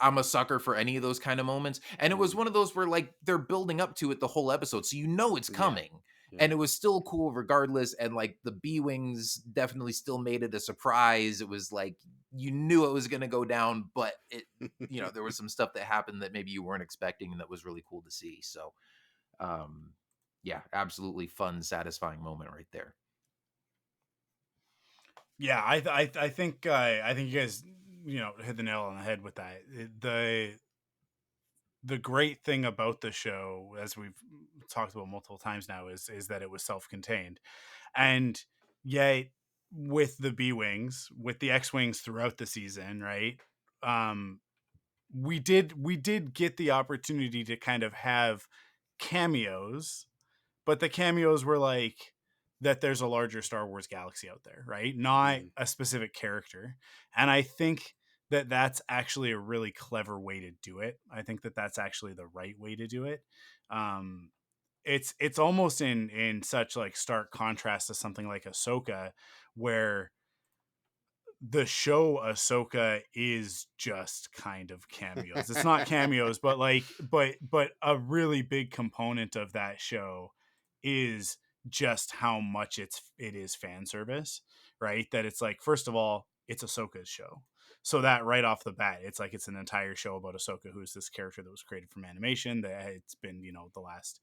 I'm a sucker for any of those kind of moments. And it was Mhm. one of those where like they're building up to it the whole episode. So it's Yeah. coming. Yeah. And it was still cool regardless. And like the B-Wings definitely still made it a surprise. It was like you knew it was gonna go down, but there was some stuff that happened that maybe you weren't expecting and that was really cool to see. So um yeah, absolutely fun, satisfying moment right there. Yeah, I think you guys hit the nail on the head with that. The great thing about the show, as we've talked about multiple times now, is that it was self-contained, and yet with the B-Wings, with the X-Wings throughout the season, right? Um, we did get the opportunity to kind of have cameos, but the cameos were like that there's a larger Star Wars galaxy out there, right? Not Mhm. a specific character. And I think that that's actually a really clever way to do it. I think that that's actually the right way to do it. Um, it's almost in such like stark contrast to something like Ahsoka, where the show Ahsoka is just kind of cameos. It's not cameos, but like but a really big component of that show is just how much it is fan service, right? That it's like, first of all, it's Ahsoka's show. So that right off the bat, it's like it's an entire show about Ahsoka, who's this character that was created from animation. That it's been, the last,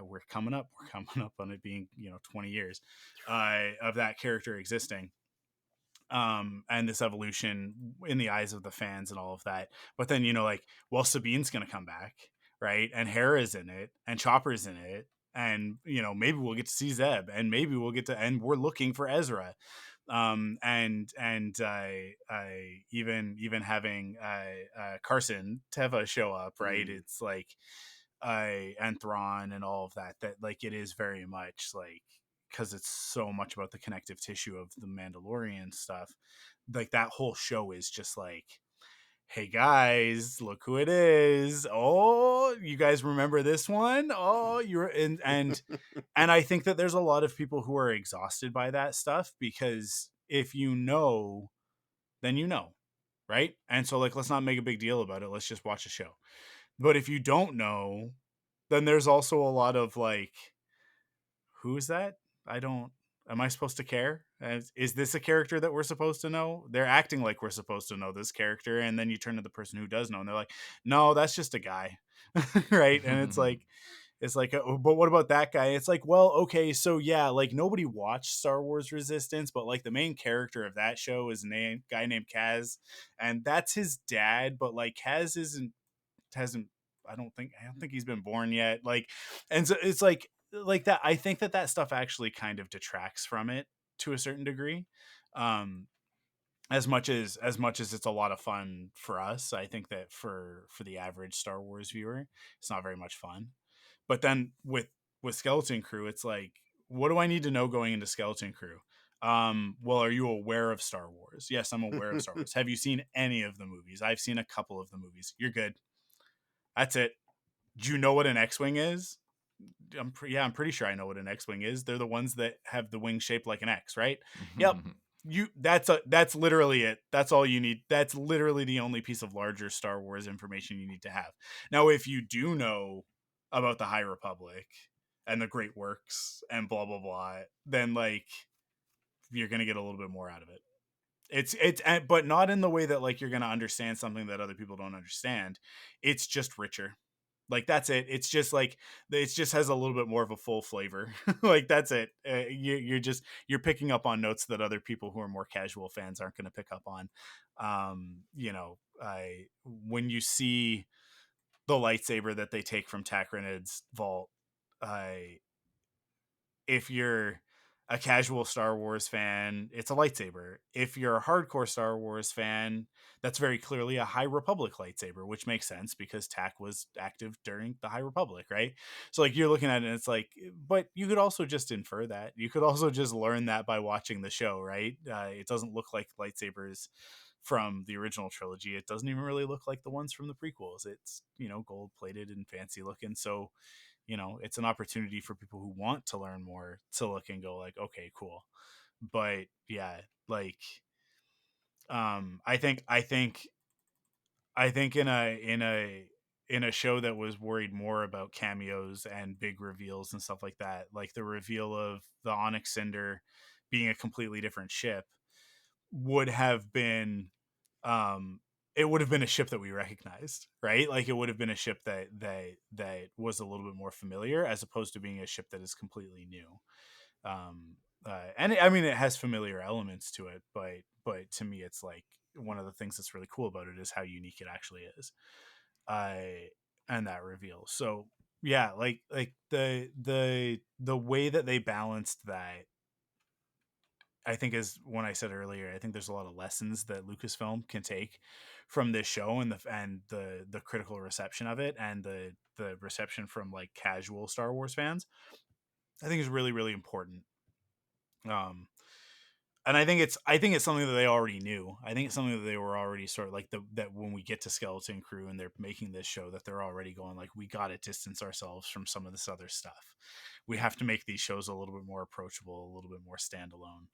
we're coming up on it being 20 years of that character existing, and this evolution in the eyes of the fans and all of that. But then like, well, Sabine's gonna come back, right? And Hera's in it, and Chopper's in it, and maybe we'll get to see Zeb, and maybe we'll get to, and we're looking for Ezra, and even having Carson Teva show up, right? It's like and Thrawn and all of that like it is very much like, because it's so much about the connective tissue of the Mandalorian stuff, like that whole show is just like, hey guys, look who it is. Oh, you guys remember this one? Oh, you're in. And I think that there's a lot of people who are exhausted by that stuff, because if then right? And so like, let's not make a big deal about it. Let's just watch a show. But if you don't know, then there's also a lot of like, who is that? I don't. Am I supposed to care? Is this a character that we're supposed to know? They're acting like we're supposed to know this character, and then you turn to the person who does know, and they're like, "No, that's just a guy," right? And it's like, oh, but what about that guy? It's like, well, okay, so yeah, like nobody watched Star Wars Resistance, but like the main character of that show is a guy named Kaz, and that's his dad. But like Kaz hasn't I don't think he's been born yet, like, and so it's like that. I think that stuff actually kind of detracts from it to a certain degree, um as much as it's a lot of fun for us. I think that for the average Star Wars viewer, it's not very much fun. But then with Skeleton Crew, it's like, what do I need to know going into Skeleton Crew? Well, are you aware of Star Wars? Yes, I'm aware of Star Wars. Have you seen any of the movies? I've seen a couple of the movies. You're good. That's it. Do you know what an X-wing is? I'm pretty sure I know what an X-wing is. They're the ones that have the wing shaped like an X, right? Yep. That's literally it. That's all you need. That's literally the only piece of larger Star Wars information you need to have. Now, if you do know about the High Republic and the Great Works and blah blah blah, then like you're gonna get a little bit more out of it. But not in the way that like you're gonna understand something that other people don't understand. It's just richer. Like that's it. It's just like it just has a little bit more of a full flavor. Like that's it. You're picking up on notes that other people who are more casual fans aren't going to pick up on. I when you see the lightsaber that they take from Takranid's vault, I if you're a casual Star Wars fan, it's a lightsaber. If you're a hardcore Star Wars fan, that's very clearly a High Republic lightsaber, which makes sense because Tak was active during the High Republic, right? So like you're looking at it and it's like, but you could also just infer that. You could also just learn that by watching the show, right? It doesn't look like lightsabers from the original trilogy. It doesn't even really look like the ones from the prequels. It's, gold plated and fancy looking. So it's an opportunity for people who want to learn more to look and go like, okay, cool. But yeah, like I think in a show that was worried more about cameos and big reveals and stuff like that, like the reveal of the Onyx Cinder being a completely different ship would have been um it would have been a ship that we recognized, right? Like it would have been a ship that was a little bit more familiar, as opposed to being a ship that is completely new. I mean, it has familiar elements to it, but to me, it's like one of the things that's really cool about it is how unique it actually is. And that reveal. So yeah, like the way that they balanced that, I think, is when I said earlier, I think there's a lot of lessons that Lucasfilm can take from this show, and the critical reception of it, and the reception from like casual Star Wars fans. I think is really really important. Um, and I think it's something that they already knew. I think it's something that they were already sort of like that when we get to Skeleton Crew and they're making this show, that they're already going like, we got to distance ourselves from some of this other stuff. We have to make these shows a little bit more approachable, a little bit more standalone,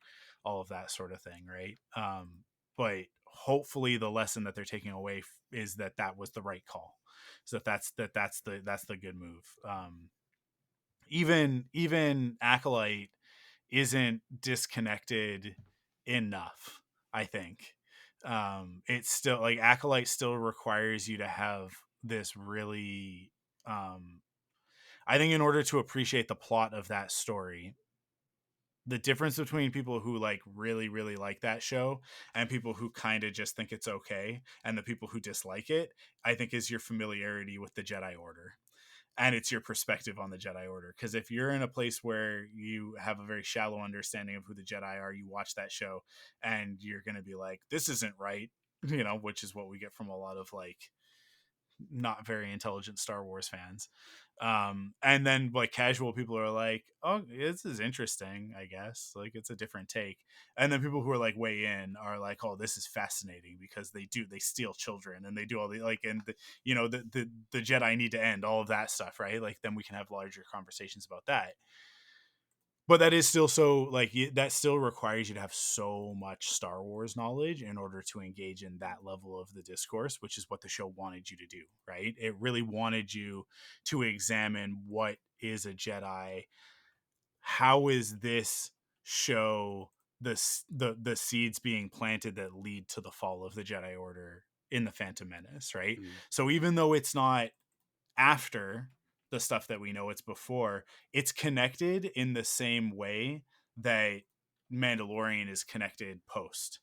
all of that sort of thing, right? But hopefully the lesson that they're taking away is that was the right call. So that's the good move. Even Acolyte isn't disconnected enough, I think. It's still like Acolyte still requires you to have this really, I think in order to appreciate the plot of that story, the difference between people who like really really like that show and people who kind of just think it's okay and the people who dislike it, I think, is your familiarity with the Jedi Order, and it's your perspective on the Jedi Order. Because if you're in a place where you have a very shallow understanding of who the Jedi are, you watch that show and you're going to be like, this isn't right, which is what we get from a lot of like not very intelligent Star Wars fans. And then like casual people are like, oh, this is interesting, I guess. Like it's a different take. And then people who are like way in are like, oh, this is fascinating because they steal children and they do all the like, and the Jedi need to end, all of that stuff, right? Like then we can have larger conversations about that. But that is still so like that still requires you to have so much Star Wars knowledge in order to engage in that level of the discourse, which is what the show wanted you to do, right? It really wanted you to examine what is a Jedi, how is this show the seeds being planted that lead to the fall of the Jedi Order in the Phantom Menace, right? Mm. So even though it's not after the stuff that we know, it's before, it's connected in the same way that Mandalorian is connected post,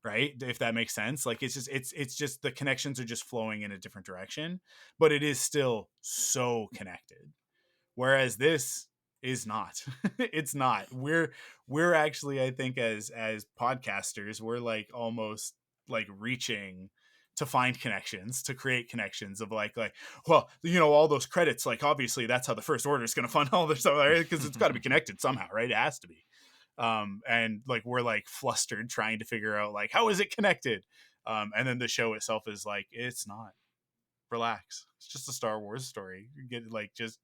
right? If that makes sense. Like it's just the connections are just flowing in a different direction, but it is still so connected, whereas this is not. It's not. We're actually, I think, as podcasters, we're like almost like reaching to find connections, to create connections of like well, all those credits, like obviously that's how the First Order is going to fund all this stuff, right? Because it's got to be connected somehow, right? It has to be. And like we're like flustered trying to figure out like how is it connected. And then the show itself is like, it's not. Relax, it's just a Star Wars story. You get like just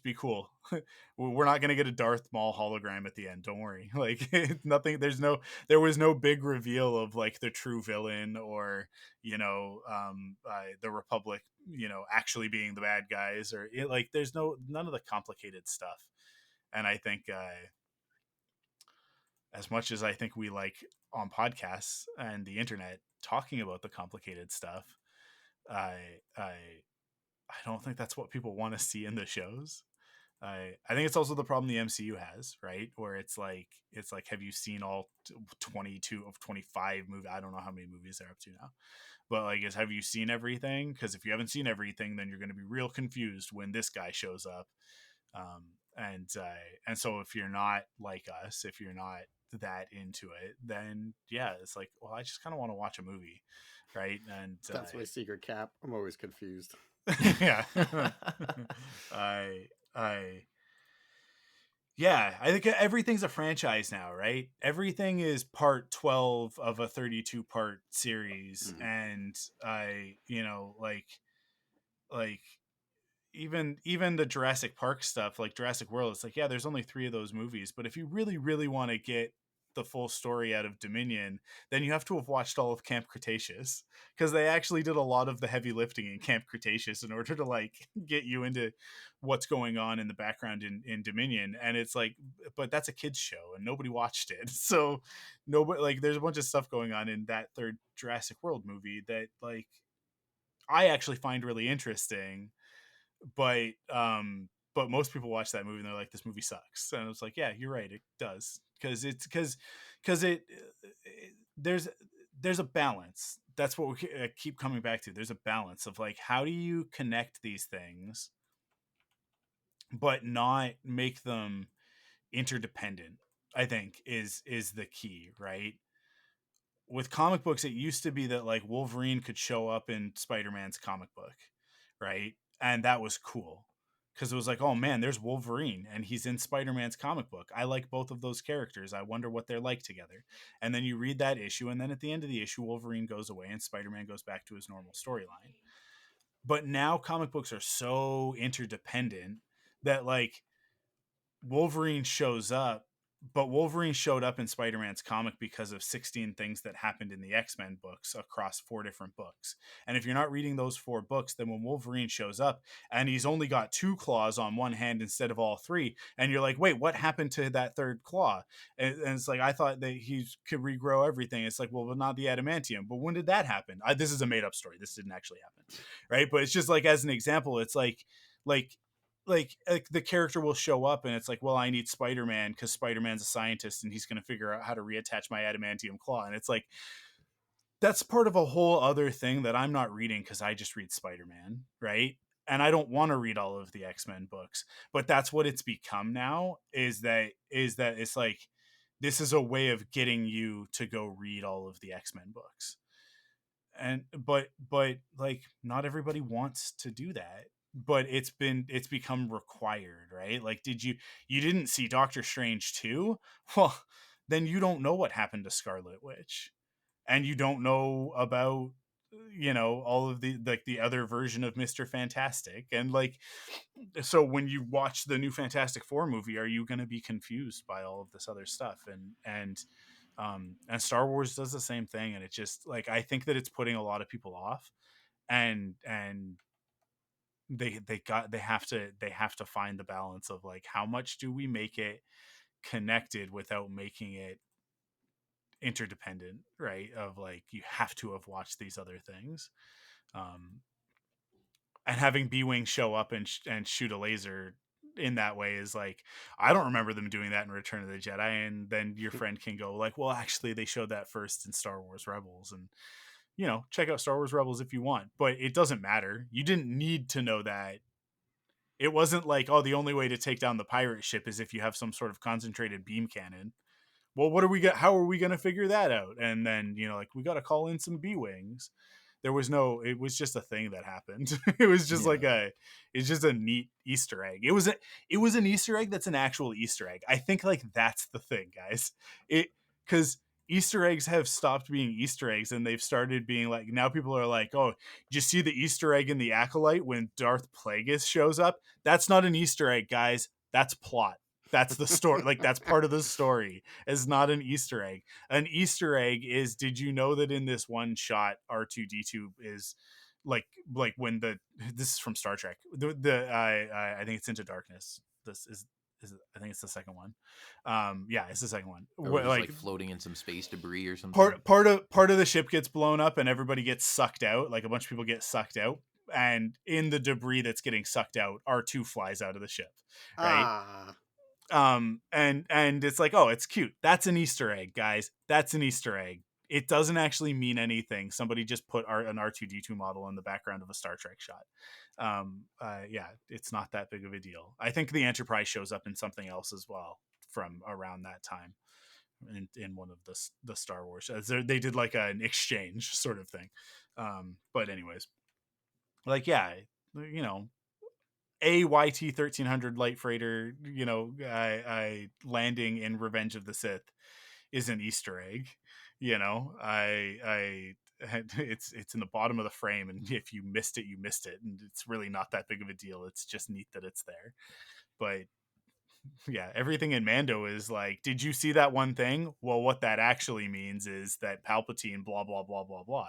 be cool. We're not gonna get a Darth Maul hologram at the end, don't worry. Like nothing, there was no big reveal of like the true villain or the Republic actually being the bad guys, or like there's none of the complicated stuff. And I think as much as I think we like on podcasts and the internet talking about the complicated stuff, i i I don't think that's what people want to see in the shows. I think it's also the problem the MCU has, right? Where it's like, have you seen all 22 of 25 movies? I don't know how many movies they're up to now, but like, have you seen everything? Because if you haven't seen everything, then you're going to be real confused when this guy shows up. And so if you're not like us, if you're not that into it, then yeah, it's like, well, I just kind of want to watch a movie, right? And That's my secret cap. I'm always confused. yeah, I I yeah, I think everything's a franchise now, right? Everything is part 12 of a 32 part series. Mhm. And like even the Jurassic Park stuff, like Jurassic World, it's like, yeah, there's only 3 of those movies, but if you really really want to get the full story out of Dominion, then you have to have watched all of Camp Cretaceous, because they actually did a lot of the heavy lifting in Camp Cretaceous in order to like get you into what's going on in the background in Dominion. And it's like, but that's a kids show and nobody watched it. So nobody, like, there's a bunch of stuff going on in that third Jurassic World movie that like I actually find really interesting, but most people watch that movie and they're like, this movie sucks. And it's like, yeah, you're right, it does, because there's a balance. That's what we keep coming back to. There's a balance of like, how do you connect these things but not make them interdependent, I think is the key, right? With comic books, it used to be that like Wolverine could show up in Spider-Man's comic book, right? And that was cool because it was like, oh man, there's Wolverine and he's in Spider-Man's comic book. I like both of those characters. I wonder what they're like together. And then you read that issue, and then at the end of the issue, Wolverine goes away and Spider-Man goes back to his normal storyline. But now comic books are so interdependent that like Wolverine shows up, Wolverine showed up in Spider-Man's comic because of 16 things that happened in the X-Men books across 4 different books. And if you're not reading those 4 books, then when Wolverine shows up and he's only got 2 claws on one hand instead of all 3, and you're like, wait, what happened to that third claw? And it's like, I thought that he could regrow everything. It's like, well, but not the adamantium. But when did that happen? This is a made-up story. This didn't actually happen, right? But it's just like, as an example, it's like the character will show up and it's like, well, I need Spider-Man because Spider-Man's a scientist and he's going to figure out how to reattach my adamantium claw. And it's like, that's part of a whole other thing that I'm not reading because I just read Spider-Man, right? And I don't want to read all of the X-Men books, but that's what it's become now, is that it's like, this is a way of getting you to go read all of the X-Men books. And but like, not everybody wants to do that, but it's become required, right? Like, you didn't see Doctor Strange 2? Well, then you don't know what happened to Scarlet Witch, and you don't know about, all of the, like, the other version of Mr. Fantastic. And like, so when you watch the new Fantastic Four movie, are you going to be confused by all of this other stuff? And Star Wars does the same thing, and it just, like, I think that it's putting a lot of people off, and they have to find the balance of, like, how much do we make it connected without making it interdependent, right? Of, like, you have to have watched these other things. And having B-Wing show up and shoot a laser in that way is like, I don't remember them doing that in Return of the Jedi. And then your friend can go like, well, actually they showed that first in Star Wars Rebels, and check out Star Wars Rebels if you want, but it doesn't matter. You didn't need to know that. It wasn't like, oh, the only way to take down the pirate ship is if you have some sort of concentrated beam cannon. Well, how are we going to figure that out? And then, like, we got to call in some B-Wings. It was just a thing that happened. It was just it's just a neat Easter egg. It was an Easter egg that's an actual Easter egg. I think, like, that's the thing, guys. Because Easter eggs have stopped being Easter eggs, and they've started being like, now people are like, oh, did you see the Easter egg in the Acolyte when Darth Plagueis shows up? That's not an Easter egg, guys. That's plot. That's the story. Like, that's part of the story. It's not an Easter egg. An Easter egg is, did you know that in this one shot, R2D2 is like when this is from Star Trek. I think it's Into Darkness. This is I think it's the second one. Yeah, it's the second one. Or just like floating in some space debris or something. Part of the ship gets blown up and everybody gets sucked out. Like, a bunch of people get sucked out. And in the debris that's getting sucked out, R2 flies out of the ship. Right. And it's like, oh, it's cute. That's an Easter egg, guys. That's an Easter egg. It doesn't actually mean anything. Somebody just put an R2D2 model in the background of a Star Trek shot. Yeah, it's not that big of a deal. I think the Enterprise shows up in something else as well from around that time in one of the Star Wars. They did like an exchange sort of thing. But anyways, like, yeah, a YT-1300 light freighter, I landing in Revenge of the Sith is an Easter egg. It's in the bottom of the frame, and if you missed it, you missed it, and it's really not that big of a deal. It's just neat that it's there. But yeah, everything in Mando is like, did you see that one thing? Well, what that actually means is that Palpatine blah blah blah blah blah.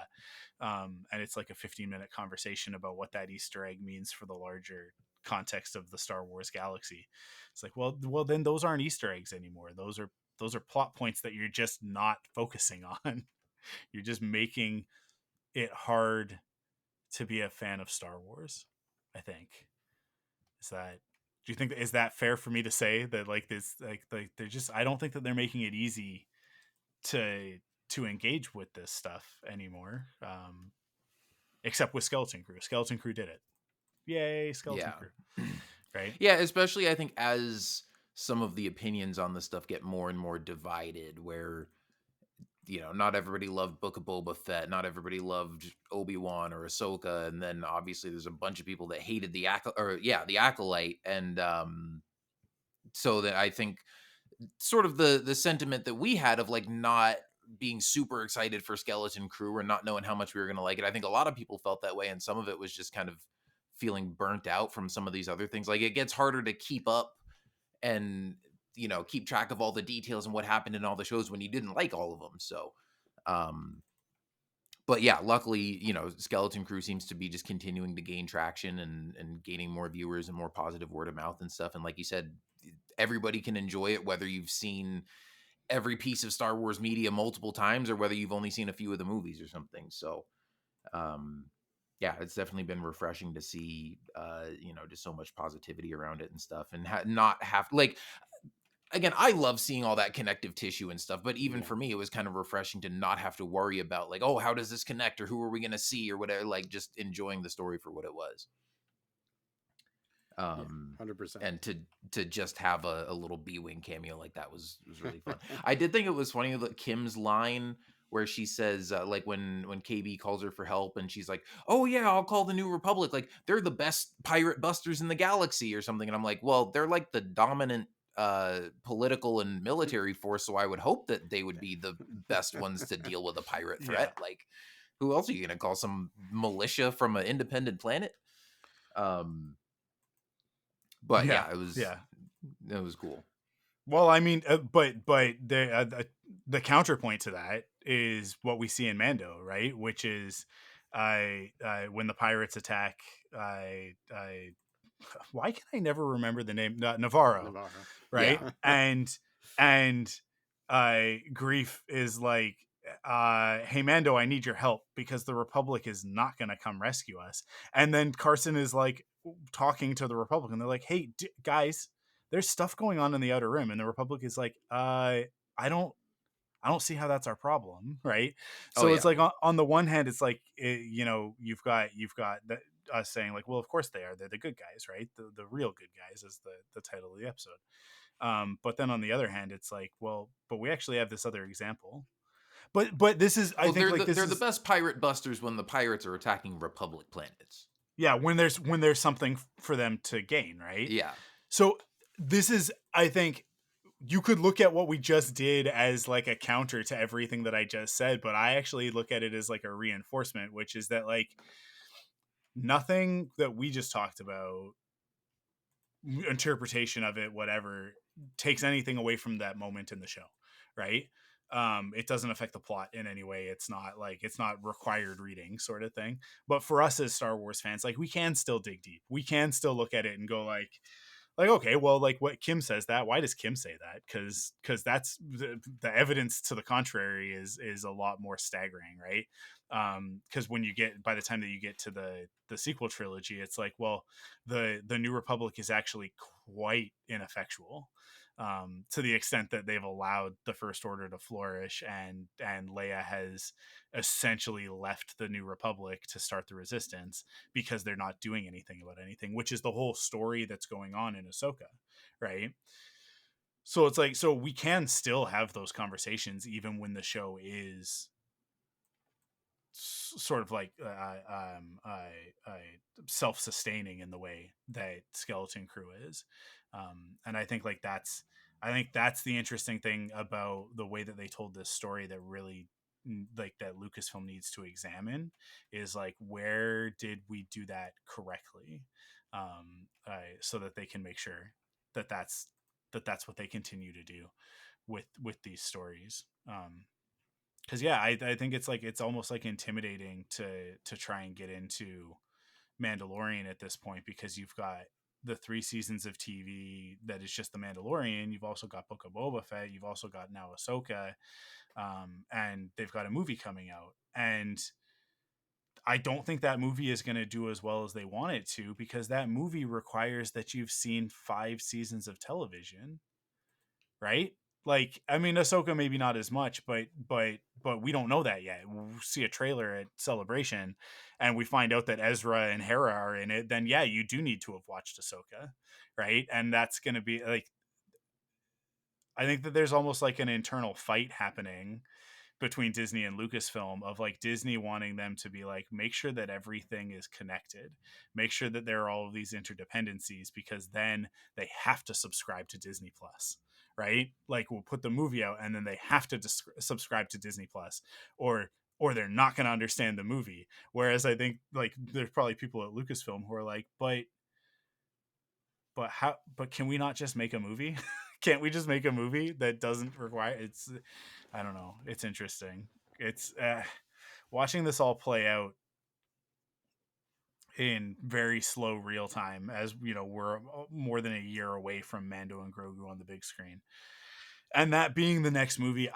And it's like a 15-minute conversation about what that Easter egg means for the larger context of the Star Wars galaxy. It's like, well, then those aren't Easter eggs anymore. Those are plot points that you're just not focusing on. You're just making it hard to be a fan of Star Wars, I think. Do you think is that fair for me to say that, like, this, like they're just, I don't think that they're making it easy to engage with this stuff anymore. Except with Skeleton Crew. Skeleton Crew did it. Yay, Skeleton Crew. Right? Yeah, especially I think as some of the opinions on this stuff get more and more divided, where, not everybody loved Book of Boba Fett, not everybody loved Obi-Wan or Ahsoka, and then obviously there's a bunch of people that hated the Acolyte, and so that I think sort of the sentiment that we had of, like, not being super excited for Skeleton Crew or not knowing how much we were going to like it. I think a lot of people felt that way, and some of it was just kind of feeling burnt out from some of these other things. Like, it gets harder to keep up and keep track of all the details and what happened in all the shows when you didn't like all of them. So, um, but yeah, luckily, Skeleton Crew seems to be just continuing to gain traction and gaining more viewers and more positive word of mouth and stuff. And like you said, everybody can enjoy it, whether you've seen every piece of Star Wars media multiple times or whether you've only seen a few of the movies or something. So, um, yeah, it's definitely been refreshing to see, just so much positivity around it and stuff, and not have like again, I love seeing all that connective tissue and stuff, but even Yeah. for me, it was kind of refreshing to not have to worry about like, oh, how does this connect or who are we going to see or whatever, like just enjoying the story for what it was. Yeah, Um 100%. and to just have a little B-wing cameo like that was really fun. I did think it was funny that Kim's line where she says like when KB calls her for help and she's like, "Oh yeah, I'll call the New Republic. Like they're the best pirate busters in the galaxy or something." And I'm like, "Well, they're like the dominant political and military force, so I would hope that they would be the best ones to deal with a pirate Yeah. threat. Like who else are you going to call, some militia from an independent planet?" Um but Yeah. yeah, it was cool. Well, I mean, but the counterpoint to that is what we see in Mando, right? Which is, when the pirates attack, I why can I never remember the name? Navarro, Navarro. right? Yeah. And Grief is like, hey Mando, I need your help because the Republic is not going to come rescue us. And then Carson is like talking to the Republic, and they're like, hey guys, there's stuff going on in the Outer Rim, and the Republic is like, I don't see how that's our problem, right? Oh So it's yeah. like on the one hand, it's like you've got us saying like, well, of course they're the good guys, right? The real good guys is the title of the episode. But then on the other hand, it's like, well, but we actually have this other example. But this is, I Well, think, like this they're the is, best pirate busters when the pirates are attacking Republic planets. yeah, when there's something for them to gain, right? Yeah. So this is, I think, you could look at what we just did as like a counter to everything that I just said, but I actually look at it as like a reinforcement, which is that like nothing that we just talked about, interpretation of it, whatever, takes anything away from that moment in the show, right? It doesn't affect the plot in any way. It's not required reading sort of thing. But for us as Star Wars fans, like we can still dig deep. We can still look at it and go like okay, well, like what Kim says, that why does Kim say that? Because that's the evidence to the contrary is a lot more staggering, right? Because when you get, by the time that you get to the sequel trilogy, it's like, well, the New Republic is actually quite ineffectual, to the extent that they've allowed the First Order to flourish, and Leia has essentially left the New Republic to start the Resistance because they're not doing anything about anything, which is the whole story that's going on in Ahsoka, right? So it's like, so we can still have those conversations even when the show is sort of like self-sustaining in the way that Skeleton Crew is. And I think that's the interesting thing about the way that they told this story, that really, like, that Lucasfilm needs to examine, is like, where did we do that correctly, so that they can make sure that that's what they continue to do with these stories. Because yeah, I think it's like, it's almost like intimidating to try and get into Mandalorian at this point, because you've got the 3 seasons of TV that is just the Mandalorian. You've also got Book of Boba Fett. You've also got now Ahsoka, and they've got a movie coming out, and I don't think that movie is going to do as well as they want it to, because that movie requires that you've seen 5 seasons of television, right? Like, I mean, Ahsoka maybe not as much, but we don't know that yet. We'll see a trailer at Celebration, and we find out that Ezra and Hera are in it. Then yeah, you do need to have watched Ahsoka, right? And that's going to be like, I think that there's almost like an internal fight happening between Disney and Lucasfilm, of like Disney wanting them to be like, make sure that everything is connected, make sure that there are all of these interdependencies, because then they have to subscribe to Disney Plus, right? Like, we'll put the movie out and then they have to subscribe to Disney Plus, or they're not going to understand the movie. Whereas I think like there's probably people at Lucasfilm who are like, but how, but can we not just make a movie? Can't we just make a movie that doesn't require? It's, I don't know. It's interesting. It's watching this all play out in very slow real time, as you know, we're more than a year away from Mando and Grogu on the big screen, and that being the next movie.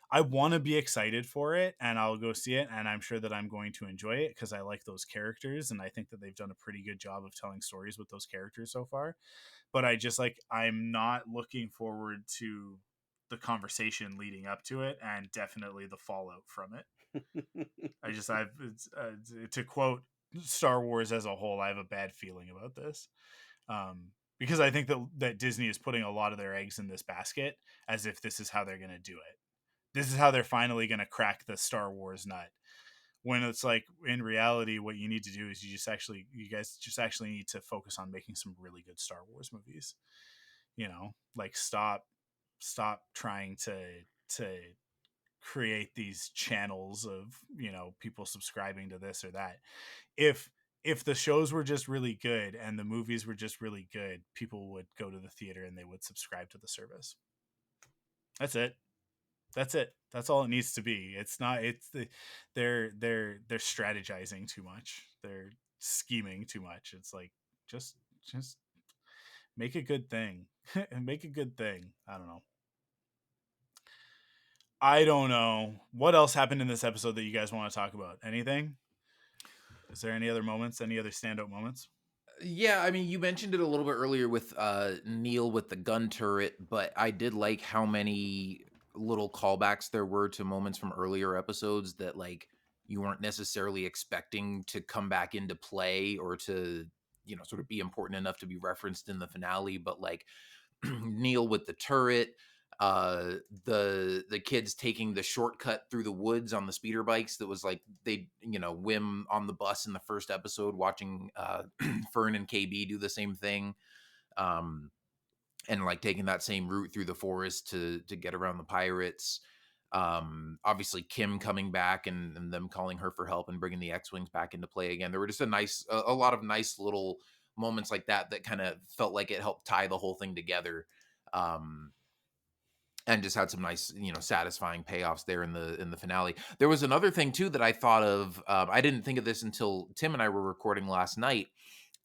I want to be excited for it, and I'll go see it, and I'm sure that I'm going to enjoy it because I like those characters, and I think that they've done a pretty good job of telling stories with those characters so far. But I just like, I'm not looking forward to the conversation leading up to it, and definitely the fallout from it. I've to quote Star Wars as a whole, I have a bad feeling about this. Because I think that Disney is putting a lot of their eggs in this basket as if this is how they're going to do it. This is how they're finally going to crack the Star Wars nut. When it's like, in reality, what you need to do is you guys just actually need to focus on making some really good Star Wars movies. You know, like stop trying to create these channels of, you know, people subscribing to this or that. If the shows were just really good and the movies were just really good, people would go to the theater and they would subscribe to the service. That's it. That's it. That's all it needs to be. It's not. It's the they're strategizing too much. They're scheming too much. It's like, just make a good thing. Make a good thing. I don't know. I don't know what else happened in this episode that you guys want to talk about. Anything? Is there any other moments? Any other standout moments? Yeah, I mean, you mentioned it a little bit earlier with Neil with the gun turret, but I did like how many little callbacks there were to moments from earlier episodes that like you weren't necessarily expecting to come back into play or to, you know, sort of be important enough to be referenced in the finale, but like Neil with the turret, the kids taking the shortcut through the woods on the speeder bikes that was like they, you know, Wim on the bus in the first episode watching Fern and KB do the same thing, um and like taking that same route through the forest to get around the pirates. Obviously Kim coming back and them calling her for help and bringing the X-Wings back into play again. There were just a lot of nice little moments like that that kind of felt like it helped tie the whole thing together. um and just had some nice, you know, satisfying payoffs there in the finale. There was another thing too that I thought of. I didn't think of this until Tim and I were recording last night,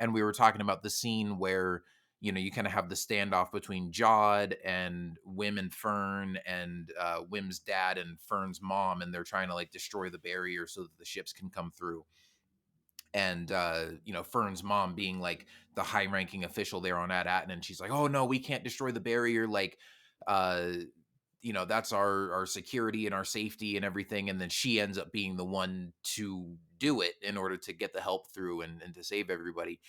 and we were talking about the scene where, you know, you kind of have the standoff between Jod and Wim and Fern, and Wim's dad and Fern's mom, and they're trying to like destroy the barrier so that the ships can come through. And you know, Fern's mom being like the high-ranking official there on Ad and she's like, "Oh no, we can't destroy the barrier. Like, uh, you know, that's our security and our safety and everything." And then she ends up being the one to do it in order to get the help through and to save everybody.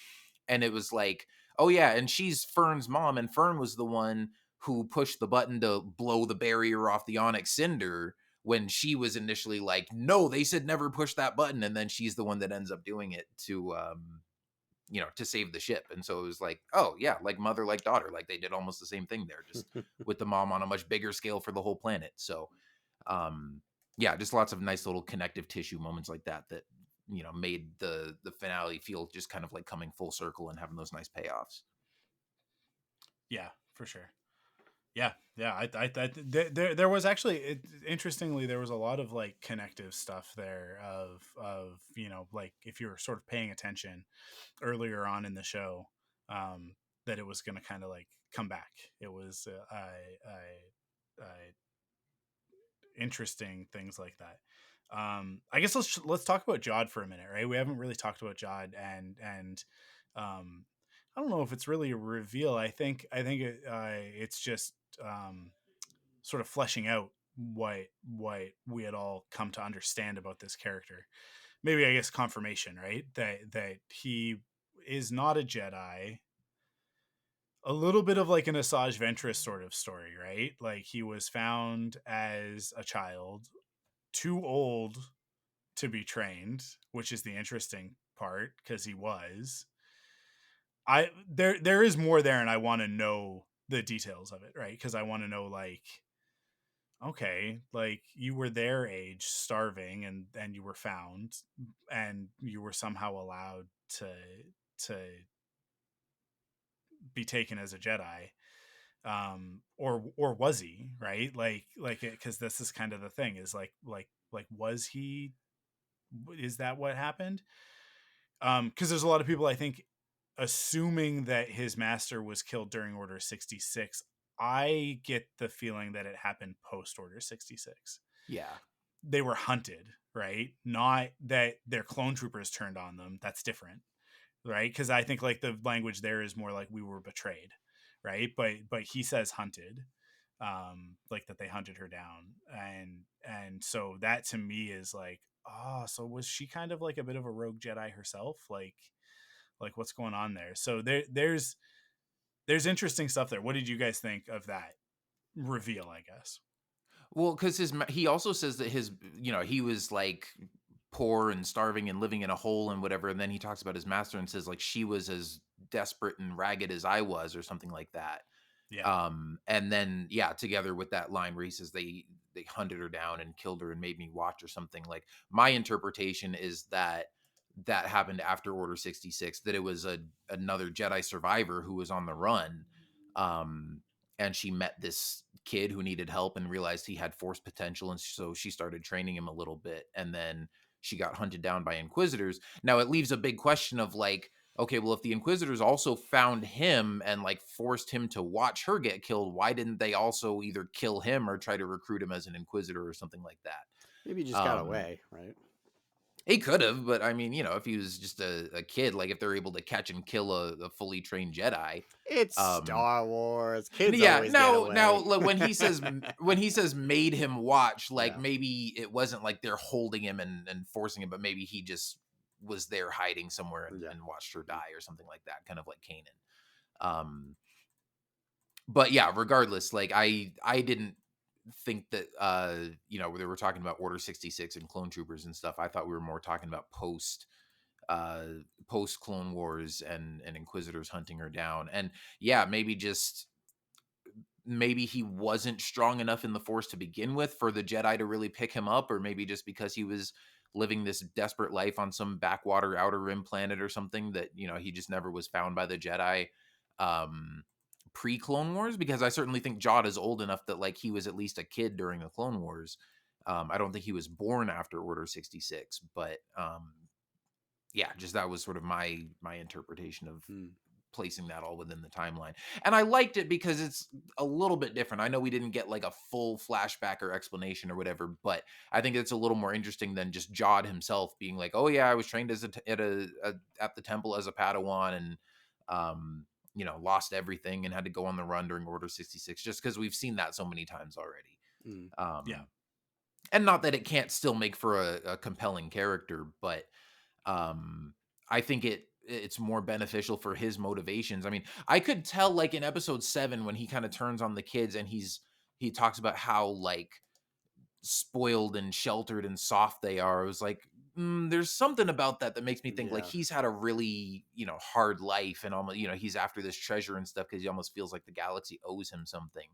And it was like, oh yeah, and she's Fern's mom, and Fern was the one who pushed the button to blow the barrier off the Onyx Cinder when she was initially like, no, they said never push that button, and then she's the one that ends up doing it to you know, to save the ship. And so it was like, oh yeah, like mother like daughter, like they did almost the same thing there, just with the mom on a much bigger scale for the whole planet. So yeah, just lots of nice little connective tissue moments like that that, you know, made the finale feel just kind of like coming full circle and having those nice payoffs. Yeah, for sure. Yeah. There was actually, interestingly, there was a lot of like connective stuff there of, you know, like if you were sort of paying attention earlier on in the show, that it was going to kind of like come back. It was I interesting things like that. I guess let's talk about Jod for a minute, right? We haven't really talked about Jod, and um, I don't know if it's really a reveal. It's just sort of fleshing out what we had all come to understand about this character. Maybe, I guess, confirmation, right? That he is not a Jedi. A little bit of like an Asajj Ventress sort of story, right? Like he was found as a child, too old to be trained, which is the interesting part because he was. There is more there, and I want to know the details of it, right? Because I want to know, like, okay, like you were their age, starving, and you were found, and you were somehow allowed to be taken as a Jedi. or was he, right? Like because this is kind of the thing, is like was he, is that what happened? Because there's a lot of people, I think, assuming that his master was killed during Order 66. I get the feeling that it happened post Order 66. Yeah. They were hunted, right? Not that their clone troopers turned on them. That's different, right? Because I think like the language there is more like we were betrayed, right? But he says hunted, like that they hunted her down, and so that to me is like, oh, so was she kind of like a bit of a rogue Jedi herself? Like what's going on there? So there's interesting stuff there. What did you guys think of that reveal, I guess? Well, because he also says that his, he was like poor and starving and living in a hole and whatever. And then he talks about his master and says like she was as desperate and ragged as I was, or something like that. Yeah. And then together with that line where he says they hunted her down and killed her and made me watch, or something. Like, my interpretation is that that happened after Order 66, that it was another Jedi survivor who was on the run. Um, and she met this kid who needed help and realized he had force potential, and so she started training him a little bit, and then she got hunted down by Inquisitors. Now it leaves a big question of like, okay, well, if the Inquisitors also found him and like forced him to watch her get killed, why didn't they also either kill him or try to recruit him as an Inquisitor or something like that? Maybe he just got away, right? He could have, but I mean, if he was just a kid, like if they're able to catch and kill a fully trained Jedi. It's Star Wars. Kids Yeah, always get away. now like, when he says made him watch, like Yeah. maybe it wasn't like they're holding him and forcing him, but maybe he just was there hiding somewhere and watched her die or something like that, kind of like Kanan. But yeah, regardless, like I didn't think that they were talking about Order 66 and clone troopers and stuff. I thought we were more talking about post Clone Wars and Inquisitors hunting her down. And yeah, maybe he wasn't strong enough in the Force to begin with for the Jedi to really pick him up, or maybe just because he was living this desperate life on some backwater outer rim planet or something, that he just never was found by the Jedi pre-Clone Wars. Because I certainly think Jod is old enough that like he was at least a kid during the Clone Wars. I don't think he was born after Order 66, but just that was sort of my interpretation of placing that all within the timeline. And I liked it because it's a little bit different. I know we didn't get like a full flashback or explanation or whatever, but I think it's a little more interesting than just Jod himself being like, oh yeah, I was trained as at the temple as a Padawan, and lost everything and had to go on the run during Order 66, just because we've seen that so many times already. And not that it can't still make for a compelling character, but I think it's more beneficial for his motivations. I mean, I could tell like in episode 7 when he kind of turns on the kids and he talks about how like spoiled and sheltered and soft they are. It was like, there's something about that makes me think like he's had a really, hard life, and almost, he's after this treasure and stuff because he almost feels like the galaxy owes him something.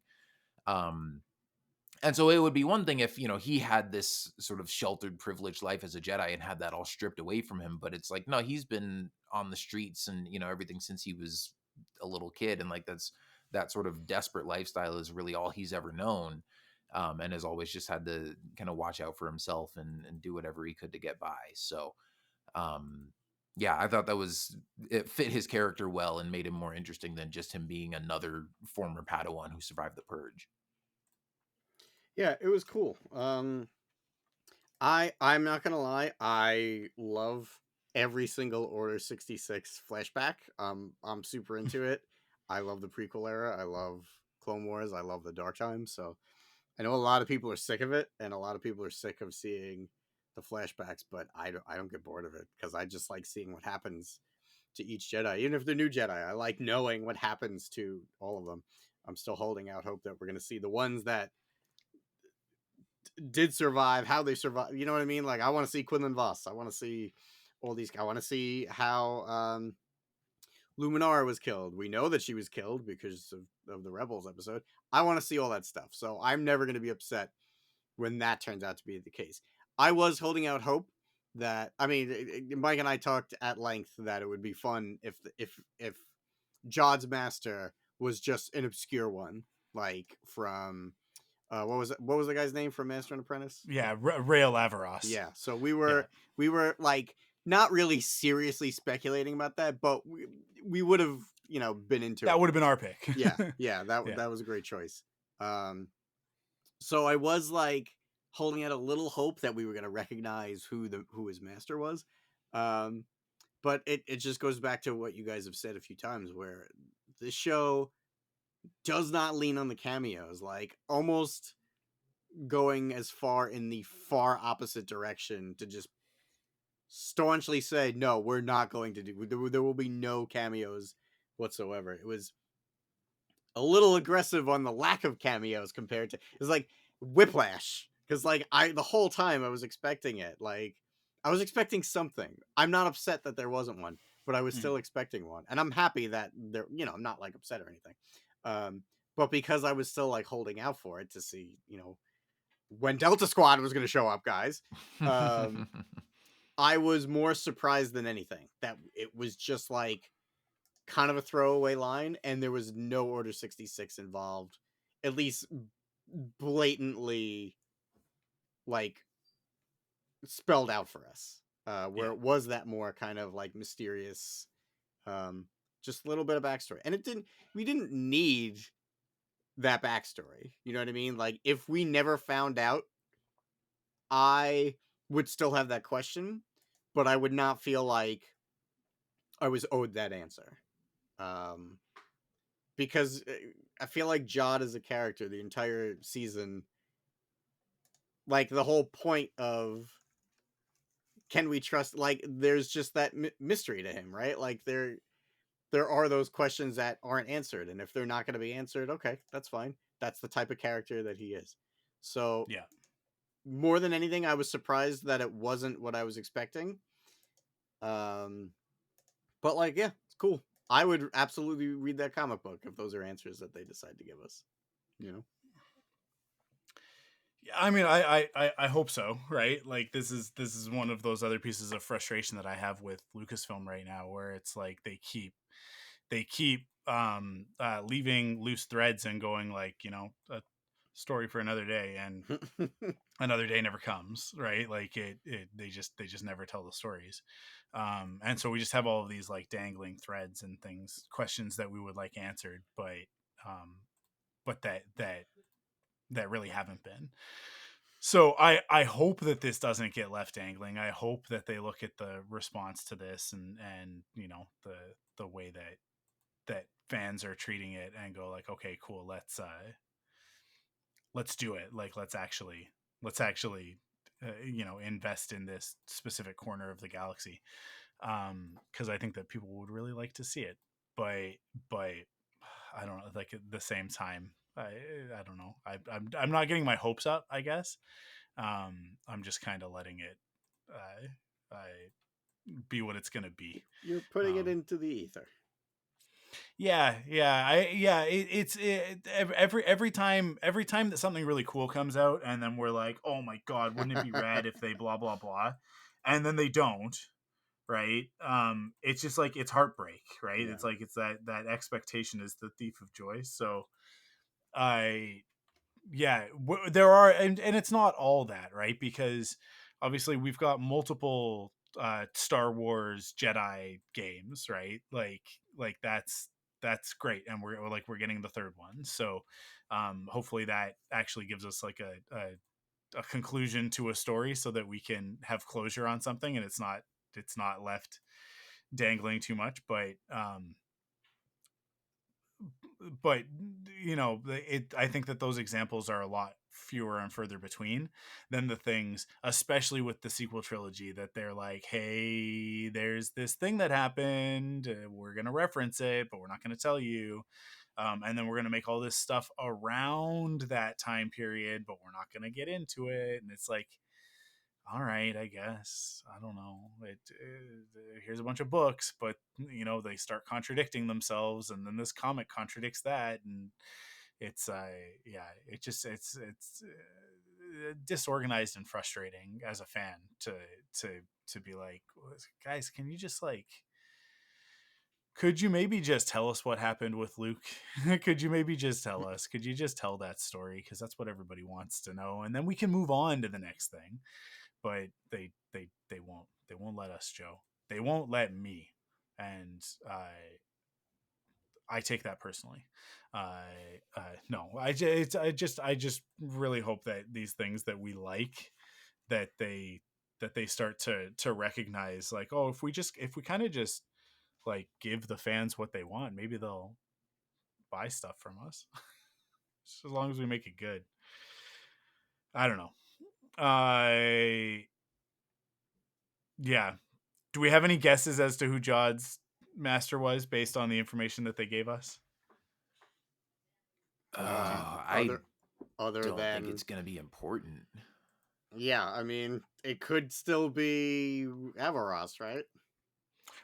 And so it would be one thing if, he had this sort of sheltered, privileged life as a Jedi and had that all stripped away from him. But it's like, no, he's been on the streets and, everything since he was a little kid. And like, that sort of desperate lifestyle is really all he's ever known. And has always just had to kind of watch out for himself and do whatever he could to get by. So, I thought it fit his character well and made him more interesting than just him being another former Padawan who survived the Purge. Yeah, it was cool. I'm not gonna lie, I love every single Order 66 flashback. I'm super into it. I love the prequel era. I love Clone Wars. I love the Dark Times. So I know a lot of people are sick of it, and a lot of people are sick of seeing the flashbacks. But I don't get bored of it because I just like seeing what happens to each Jedi, even if they're new Jedi. I like knowing what happens to all of them. I'm still holding out hope that we're gonna see the ones that did survive, how they survive. You know what I mean? Like, I want to see Quinlan Voss. I want to see all these. I want to see how Luminara was killed. We know that she was killed because of the Rebels episode. I want to see all that stuff. So I'm never going to be upset when that turns out to be the case. I was holding out hope that, I mean, Mike and I talked at length that it would be fun if Jod's master was just an obscure one, like from what was the guy's name from Master and Apprentice? Yeah, Rail Averos. Yeah, so Yeah. we were like not really seriously speculating about that, but we would have, been into That it. would have been our pick. Yeah, Yeah. that was a great choice. Um, so I was like holding out a little hope that we were gonna recognize who his master was. Um, but it just goes back to what you guys have said a few times, where this show does not lean on the cameos, like almost going as far in the far opposite direction to just staunchly say, no, we're not going to do, there will be no cameos whatsoever. It was a little aggressive on the lack of cameos compared to, it was like Whiplash. Because like the whole time I was expecting it, like I was expecting something. I'm not upset that there wasn't one, but I was still expecting one, and I'm happy that there, I'm not like upset or anything. Um, but because I was still like holding out for it to see, when Delta Squad was going to show up, guys. I was more surprised than anything that it was just like kind of a throwaway line and there was no Order 66 involved, at least blatantly like spelled out for us. Where Yeah. it was that more kind of like mysterious, just a little bit of backstory. And we didn't need that backstory. You know what I mean? Like if we never found out, I would still have that question, but I would not feel like I was owed that answer. Um, because I feel like Jod as a character, the entire season, like the whole point of can we trust? Like, there's just that mystery to him, right? Like there are those questions that aren't answered, and if they're not going to be answered, okay, that's fine. That's the type of character that he is. So Yeah. more than anything, I was surprised that it wasn't what I was expecting. Um, but like, yeah, it's cool. I would absolutely read that comic book if those are answers that they decide to give us. You know. Yeah, I mean, I hope so, right? Like this is one of those other pieces of frustration that I have with Lucasfilm right now, where it's like they keep leaving loose threads and going like, a story for another day, and another day never comes, right? Like they just never tell the stories. And so we just have all of these like dangling threads and things, questions that we would like answered, um but that really haven't been. So I hope that this doesn't get left dangling. I hope that they look at the response to this and the way that fans are treating it and go like, okay, cool, let's do it. Like let's actually invest in this specific corner of the galaxy. Because I think that people would really like to see it. But I don't know, like at the same time, I don't know. I'm not getting my hopes up, I guess. I'm just kind of letting it be what it's gonna be. You're putting it Um, into the ether. every time that something really cool comes out, and then we're like, oh my god, wouldn't it be rad if they blah blah blah, and then they don't, right? It's just like it's heartbreak, right? Yeah. It's like it's that expectation is the thief of joy. So I yeah, there are, and it's not all that, right? Because obviously we've got multiple Star Wars Jedi games, right? Like that's great, and we're getting the third one. So hopefully that actually gives us like a conclusion to a story, so that we can have closure on something, and it's not left dangling too much. But I think that those examples are a lot fewer and further between than the things, especially with the sequel trilogy, that they're like, hey, there's this thing that happened, we're gonna reference it, but we're not gonna tell you, and then we're gonna make all this stuff around that time period, but we're not gonna get into it. And it's like, all right, I guess. I don't know. Here's a bunch of books, but they start contradicting themselves, and then this comic contradicts that, and it's it's disorganized and frustrating as a fan to be like, guys, can you just like Could you maybe just tell us what happened with Luke? Could you maybe just tell us? Could you just tell that story? Because that's what everybody wants to know, and then we can move on to the next thing. But they won't. They won't let us, Joe. They won't let me, and I take that personally. No, I just really hope that these things that we like, that they start to recognize, like, oh, if we kind of just like give the fans what they want, maybe they'll buy stuff from us. Just as long as we make it good. I don't know. Yeah. Do we have any guesses as to who Jod's master was based on the information that they gave us? I Other don't think than it's going to be important. yeah, I mean, it could still be Averos, right?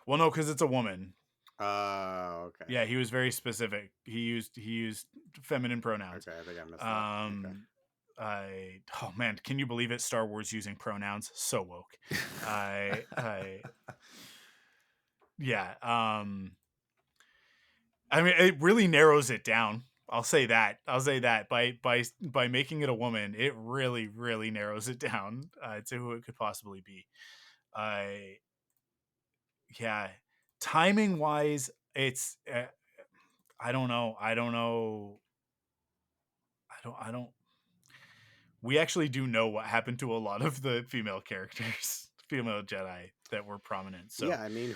Well, no, because it's a woman. Okay. Yeah, he was very specific. He used feminine pronouns. Okay, I think I missed that. Okay. Oh man, can you believe it? Star Wars using pronouns, so woke. Yeah. I mean, it really narrows it down. I'll say that by making it a woman, it really narrows it down to who it could possibly be. Yeah, timing wise, it's I don't know. I don't. We actually do know what happened to a lot of the female characters, female Jedi that were prominent. So yeah, I mean,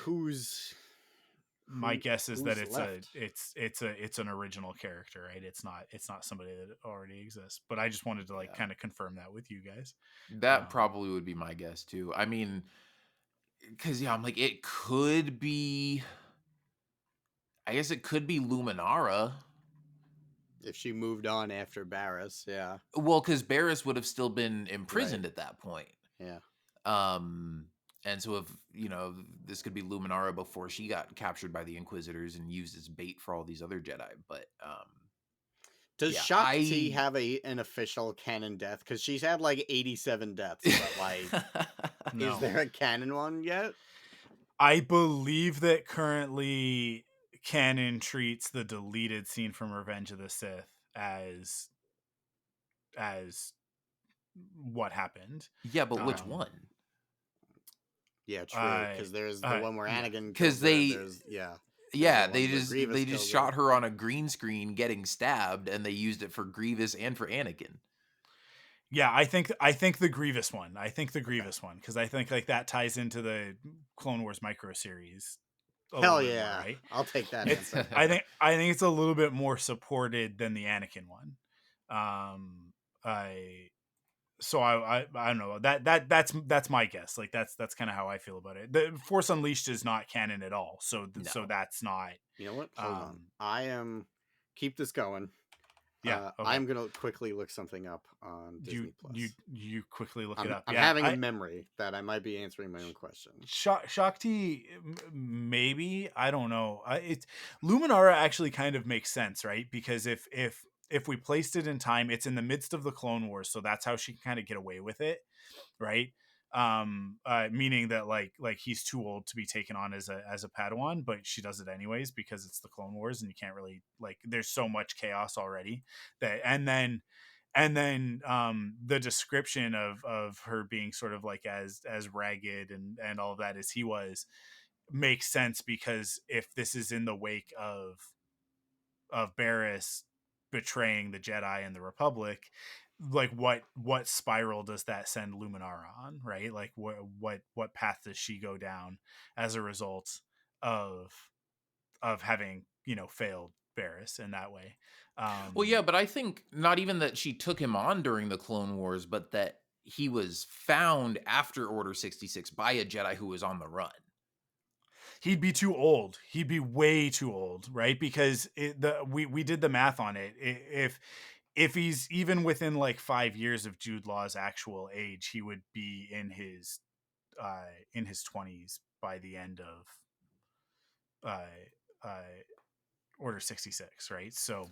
my guess is that left? it's an original character, right? It's not somebody that already exists. But I just wanted to like kind of confirm that with you guys. That probably would be my guess too. I mean, because I'm like, it could be. I guess it could be Luminara. If she moved on after Barris, yeah. Well, because Barris would have still been imprisoned at that point. Yeah. And so if this could be Luminara before she got captured by the Inquisitors and used as bait for all these other Jedi. But does Shakti have an official canon death? Because she's had like 87 deaths, but like, No. is there a canon one yet? I believe that currently canon treats the deleted scene from Revenge of the Sith as what happened. Yeah, but which one? Yeah, true. Because there's the one where Anakin. Because they just shot her on a green screen getting stabbed, and they used it for Grievous and for Anakin. Yeah, I think the Grievous one. I think the Grievous one, because I think like that ties into the Clone Wars micro series. Hell yeah, more, right? I'll take that. I think it's a little bit more supported than the Anakin one. I don't know. That's my guess. Like that's kind of how I feel about it. The Force Unleashed is not canon at all. So that's not. You know what? Hold on. Keep this going. Yeah, okay. I'm gonna quickly look something up on Disney Plus. You quickly look it up. I'm having a memory that I might be answering my own question. Shakti, maybe, I don't know. Luminara actually kind of makes sense, right? Because if we placed it in time, it's in the midst of the Clone Wars, so that's how she can kind of get away with it, right? Meaning that like he's too old to be taken on as a Padawan, but she does it anyways because it's the Clone Wars and you can't really like, there's so much chaos already that, and then the description of her being sort of like as ragged and all of that as he was makes sense, because if this is in the wake of Barriss betraying the Jedi and the Republic, like what spiral does that send Luminara on, right? Like what path does she go down as a result of having failed Barriss in that way? Well, yeah, but I think not even that she took him on during the Clone Wars, but that he was found after Order 66 by a Jedi who was on the run. He'd be too old. He'd be way too old, right? Because we did the math on it. If he's even within like 5 years of Jude Law's actual age, he would be in his 20s by the end of Order 66, right? So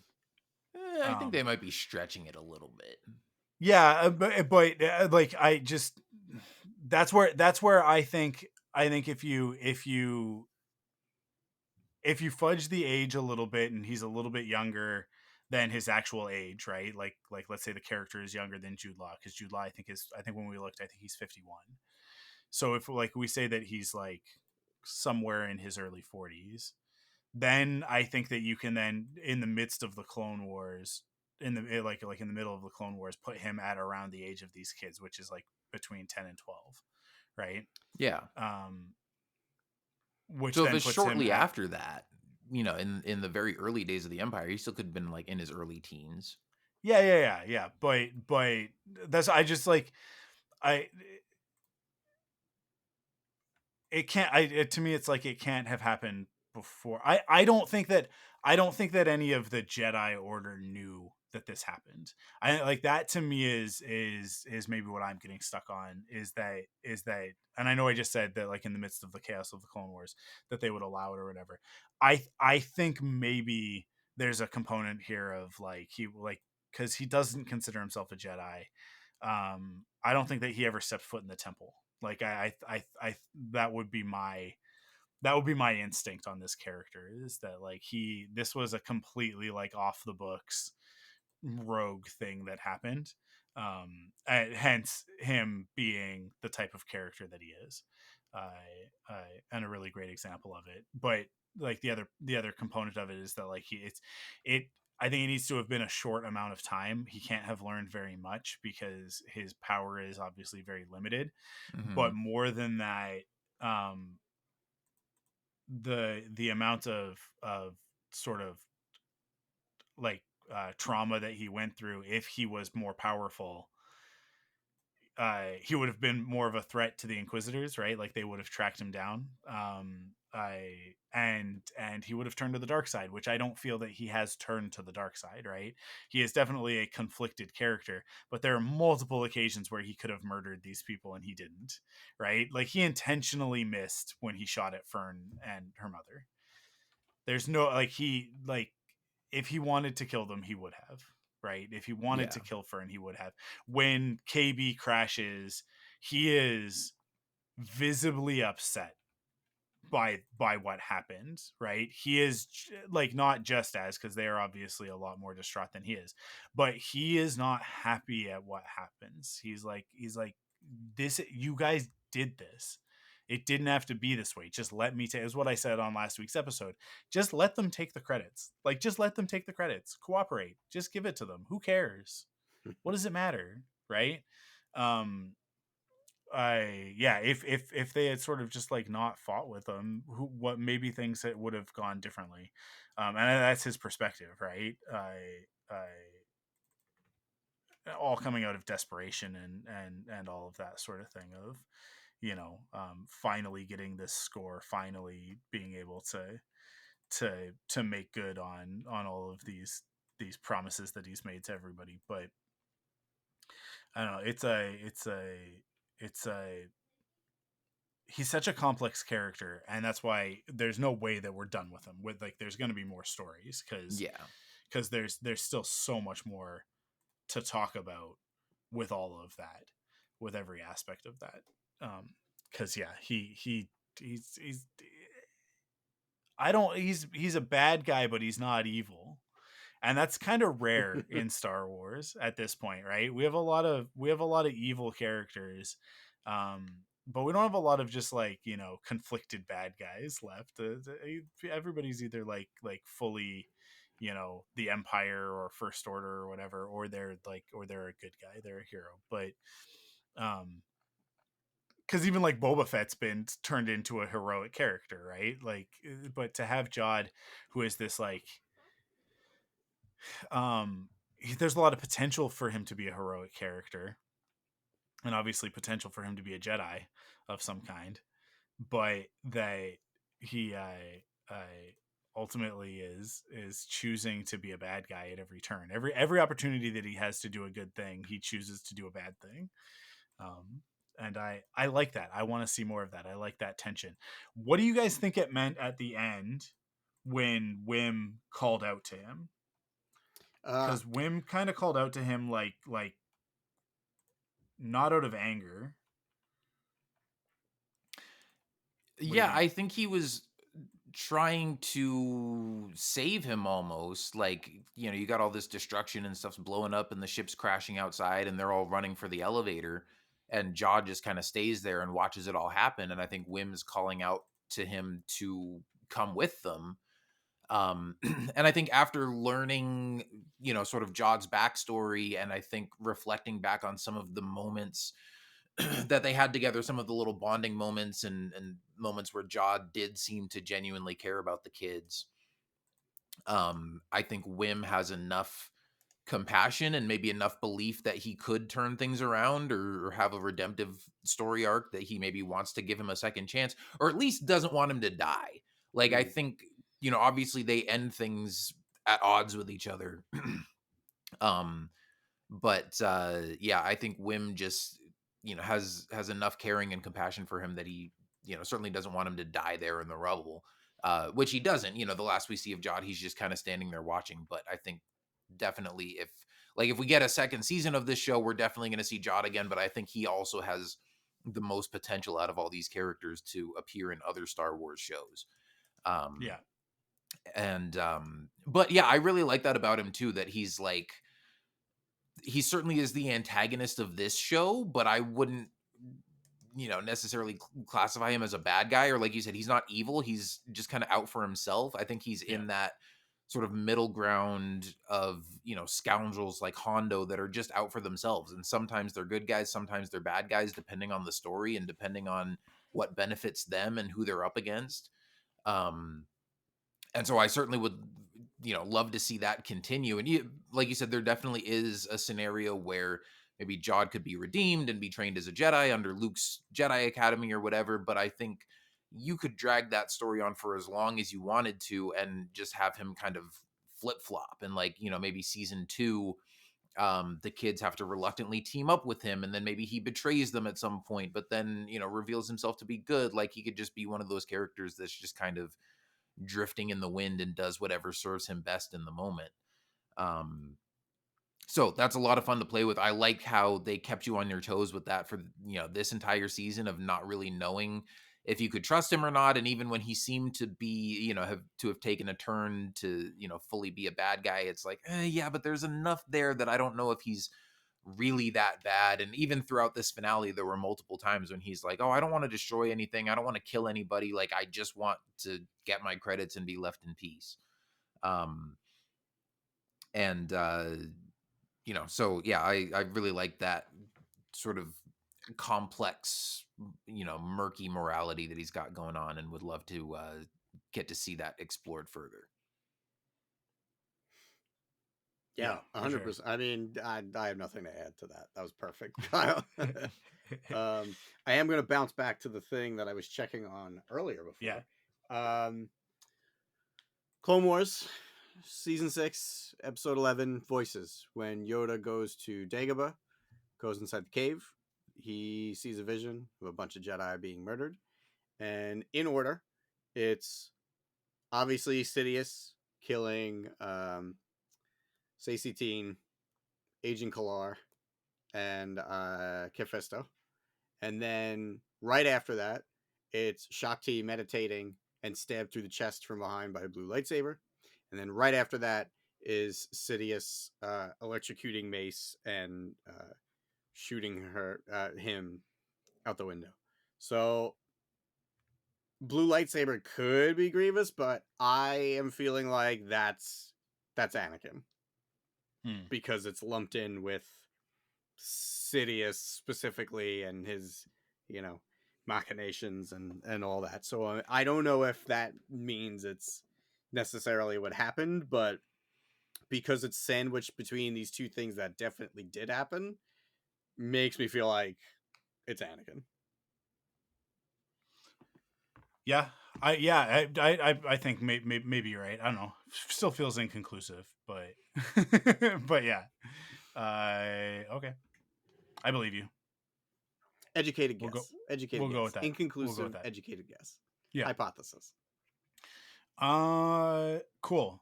I think they might be stretching it a little bit. Yeah, but like I just that's where I think if if you fudge the age a little bit and he's a little bit younger than his actual age, right? Like let's say the character is younger than Jude Law, because Jude Law I think when we looked, I think he's 51. So if like we say that he's like somewhere in his early 40s, then I think that you can then in the midst of the Clone Wars, in the like in the middle of the Clone Wars, put him at around the age of these kids, which is like between 10 and 12, right? Yeah. Um, which So if then it's puts him shortly at after that, in the very early days of the Empire, he still could have been like in his early teens. yeah. But that's I just like I it can't to me it's like it can't have happened before. I don't think that any of the Jedi Order knew that this happened. I like that to me is maybe what I'm getting stuck on is that and I know I just said that like in the midst of the chaos of the Clone Wars that they would allow it or whatever. I think maybe there's a component here of like he like because he doesn't consider himself a Jedi. I don't think that he ever stepped foot in the temple. Like I that would be my instinct on this character is that like this was a completely like off the books rogue thing that happened. And hence him being the type of character that he is. And a really great example of it. But like the other component of it is that like it I think it needs to have been a short amount of time. He can't have learned very much because his power is obviously very limited. Mm-hmm. But more than that, um, the amount of sort of like trauma that he went through, if he was more powerful, he would have been more of a threat to the Inquisitors, right? Like they would have tracked him down. And he would have turned to the dark side, which I don't feel that he has turned to the dark side, right? He is definitely a conflicted character, but there are multiple occasions where he could have murdered these people and he didn't, right? Like he intentionally missed when he shot at Fern and her mother. There's no like he like if he wanted to kill them, he would have, right? If he wanted Yeah. to kill Fern, he would have. When KB crashes, he is visibly upset by what happened, right? He is like not just as because they are obviously a lot more distraught than he is, but he is not happy at what happens. He's like this you guys did this. It didn't have to be this way. Just let me take is what I said on last week's episode. Just let them take the credits. Like just let them take the credits. Cooperate. Just give it to them. Who cares? What does it matter? Right? Um if they had sort of just like not fought with them, what maybe things that would have gone differently. And that's his perspective, right? I all coming out of desperation and all of that sort of thing of finally getting this score, finally being able to make good on all of these promises that he's made to everybody. But I don't know, it's a he's such a complex character, and that's why there's no way that we're done with him. With like there's going to be more stories Yeah. because there's still so much more to talk about with all of that, with every aspect of that. Because yeah, he's I don't he's a bad guy, but he's not evil, and that's kind of rare in Star Wars at this point, right? We have a lot of evil characters, but we don't have a lot of just like conflicted bad guys left. Everybody's either like fully, the Empire or First Order or whatever, or they're a good guy, they're a hero. But because even like Boba Fett's been turned into a heroic character, right? Like, but to have Jod, who is this like there's a lot of potential for him to be a heroic character and obviously potential for him to be a Jedi of some kind, but that he ultimately is choosing to be a bad guy at every turn. Every opportunity that he has to do a good thing, he chooses to do a bad thing. And I like that. I want to see more of that. I like that tension. What do you guys think it meant at the end when Wim called out to him? Uh, Because Wim kind of called out to him like not out of anger. What do you Yeah, think? I think he was trying to save him almost. Like, you got all this destruction and stuff's blowing up and the ship's crashing outside and they're all running for the elevator. And Jod just kind of stays there and watches it all happen. And I think Wim's calling out to him to come with them. And I think after learning, sort of Jod's backstory, and I think reflecting back on some of the moments that they had together, some of the little bonding moments and moments where Jod did seem to genuinely care about the kids. I think Wim has enough compassion and maybe enough belief that he could turn things around or have a redemptive story arc that he maybe wants to give him a second chance, or at least doesn't want him to die. Like, I think, obviously they end things at odds with each other. um, but yeah, I think Wim just, has enough caring and compassion for him that he, certainly doesn't want him to die there in the rubble. Which he doesn't. The last we see of Jod, he's just kind of standing there watching. But I think definitely if we get a second season of this show, we're definitely going to see Jod again. But I think he also has the most potential out of all these characters to appear in other Star Wars shows. Yeah. And but yeah, I really like that about him too, that he's like, he certainly is the antagonist of this show, but I wouldn't, necessarily classify him as a bad guy, or like you said, he's not evil. He's just kind of out for himself. I think he's in that sort of middle ground of, scoundrels like Hondo that are just out for themselves. And sometimes they're good guys, sometimes they're bad guys, depending on the story and depending on what benefits them and who they're up against. And so I certainly would, love to see that continue. And like you said, there definitely is a scenario where maybe Jod could be redeemed and be trained as a Jedi under Luke's Jedi Academy or whatever. But I think you could drag that story on for as long as you wanted to and just have him kind of flip flop. And like, maybe season 2, the kids have to reluctantly team up with him, and then maybe he betrays them at some point, but then, reveals himself to be good. Like, he could just be one of those characters that's just kind of drifting in the wind and does whatever serves him best in the moment. So that's a lot of fun to play with. I like how they kept you on your toes with that for, this entire season of not really knowing if you could trust him or not. And even when he seemed to be, have taken a turn to, fully be a bad guy, it's like, yeah, but there's enough there that I don't know if he's really that bad. And even throughout this finale, there were multiple times when he's like, oh, I don't want to destroy anything, I don't want to kill anybody, like, I just want to get my credits and be left in peace. And so yeah, I really like that sort of complex, murky morality that he's got going on, and would love to get to see that explored further. Yeah, for 100%. sure. I mean, I have nothing to add to that. That was perfect, Kyle. I am going to bounce back to the thing that I was checking on earlier before. Yeah. Clone Wars, Season 6, Episode 11, Voices. When Yoda goes to Dagobah, goes inside the cave, he sees a vision of a bunch of Jedi being murdered. And in order, it's obviously Sidious killing Sacy-Tiin, Agent Kalar, and Kit Fisto. And then right after that, it's Shakti meditating and stabbed through the chest from behind by a blue lightsaber. And then right after that is Sidious electrocuting Mace and shooting him out the window. So blue lightsaber could be Grievous, but I am feeling like that's Anakin. Because it's lumped in with Sidious specifically and his, machinations and all that. So I don't know if that means it's necessarily what happened, but because it's sandwiched between these two things that definitely did happen, makes me feel like it's Anakin. Yeah, I think maybe you're right. I don't know. Still feels inconclusive, but but yeah. Okay, I believe you. Educated guess. We'll go. Educated We'll guess. go with that. Inconclusive. We'll go with that. Educated guess. Yeah. Hypothesis. Cool.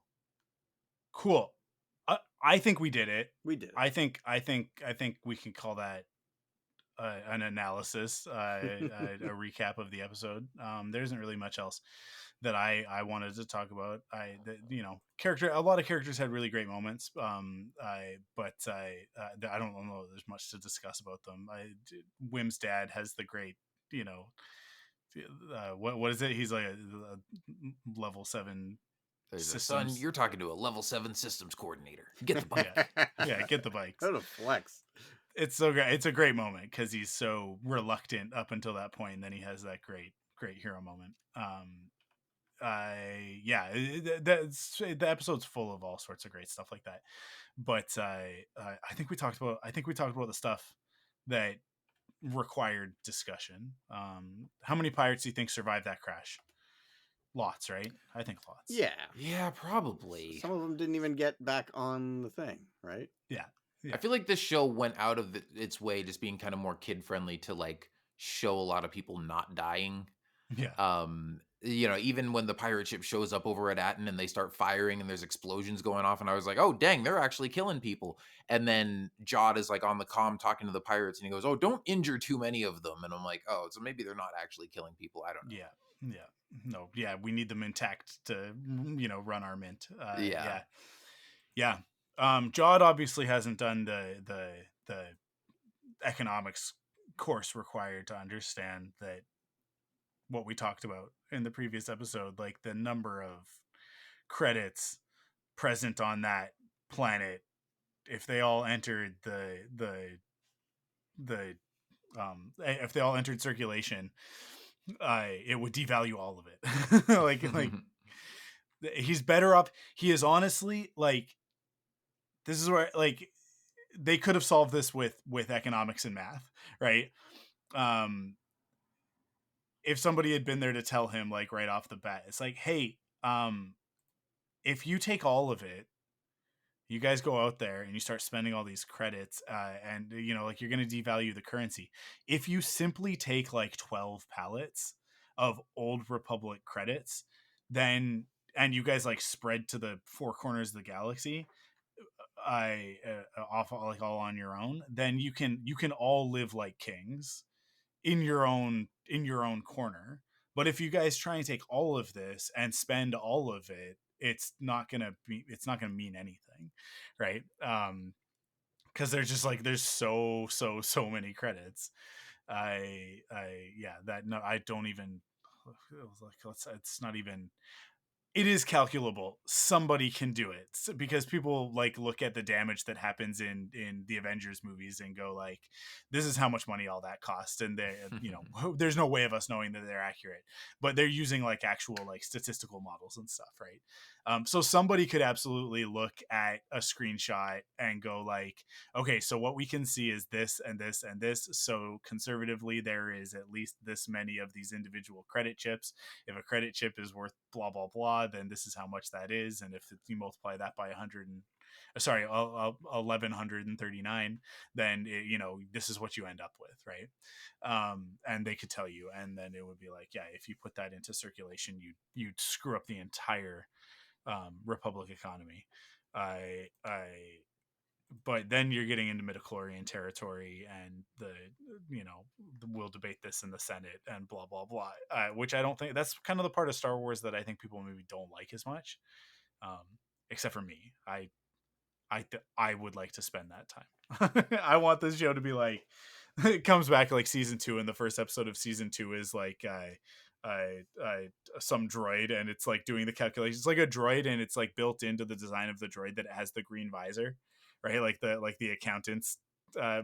I think we did it. We did it. I think we can call that an analysis, a recap of the episode. There isn't really much else that I wanted to talk about. A lot of characters had really great moments. I don't know. There's much to discuss about them. Wim's dad has the great, what is it? He's like a level 7 There's a son. systems. You're talking to a level 7 systems coordinator. Get the bike. Yeah, get the bikes. What a flex. It's so great. It's a great moment because he's so reluctant up until that point, and then he has that great hero moment. The episode's full of all sorts of great stuff like that. But I think we talked about the stuff that required discussion. How many pirates do you think survived that crash? Lots, right? I think lots. Yeah, probably. Some of them didn't even get back on the thing, right? Yeah. I feel like this show went out of its way just being kind of more kid friendly to like show a lot of people not dying. Yeah. Even when the pirate ship shows up over at Atten and they start firing and there's explosions going off, and I was like, oh dang, they're actually killing people. And then Jod is like on the comm talking to the pirates and he goes, oh, don't injure too many of them. And I'm like, oh, so maybe they're not actually killing people. I don't know. We need them intact to run our mint. Yeah. Jod obviously hasn't done the economics course required to understand that what we talked about in the previous episode, like the number of credits present on that planet, if they all entered if they all entered circulation, it would devalue all of it. like he's better up. He is honestly like, this is where like they could have solved this with economics and math, right? If somebody had been there to tell him like right off the bat, it's like, hey, if you take all of it, you guys go out there and you start spending all these credits, and like you're going to devalue the currency. If you simply take like 12 pallets of old Republic credits, then and you guys like spread to the four corners of the galaxy, off like all on your own, then you can all live like kings in your own corner. But if you guys try and take all of this and spend all of it, it's not gonna mean anything, right? Because there's just like there's so many credits. I don't even. It's not even. It is calculable. Somebody can do it, because people like look at the damage that happens in the Avengers movies and go like, this is how much money all that cost, and they there's no way of us knowing that they're accurate, but they're using like actual like statistical models and stuff, right? So somebody could absolutely look at a screenshot and go like, okay, so what we can see is this and this and this, so conservatively there is at least this many of these individual credit chips. If a credit chip is worth blah blah blah, then this is how much that is, and if you multiply that by 1139, then this is what you end up with, right? And they could tell you, and then it would be like, yeah, if you put that into circulation, you'd screw up the entire Republic economy. But then you're getting into midichlorian territory, and we'll debate this in the Senate and blah blah blah, which I don't think, that's kind of the part of Star Wars that I think people maybe don't like as much, except for me. I would like to spend that time. I want this show to be like, it comes back like season 2, and the first episode of season 2 is like some droid, and it's like doing the calculations. It's like a droid, and it's like built into the design of the droid that it has the green visor, right? Like the accountant's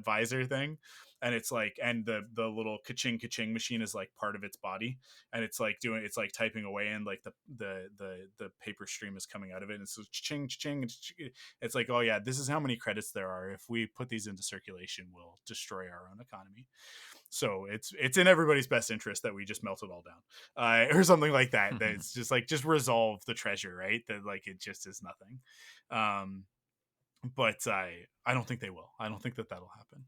visor thing, and it's like, and the little ka-ching machine is like part of its body, and it's like typing away, and like the paper stream is coming out of it, and so ching ching. It's like, oh yeah, this is how many credits there are. If we put these into circulation, we'll destroy our own economy. So it's in everybody's best interest that we just melt it all down, or something like that. That it's just like, just resolve the treasure, right? That like it just is nothing. But I don't think they will. I don't think that'll happen.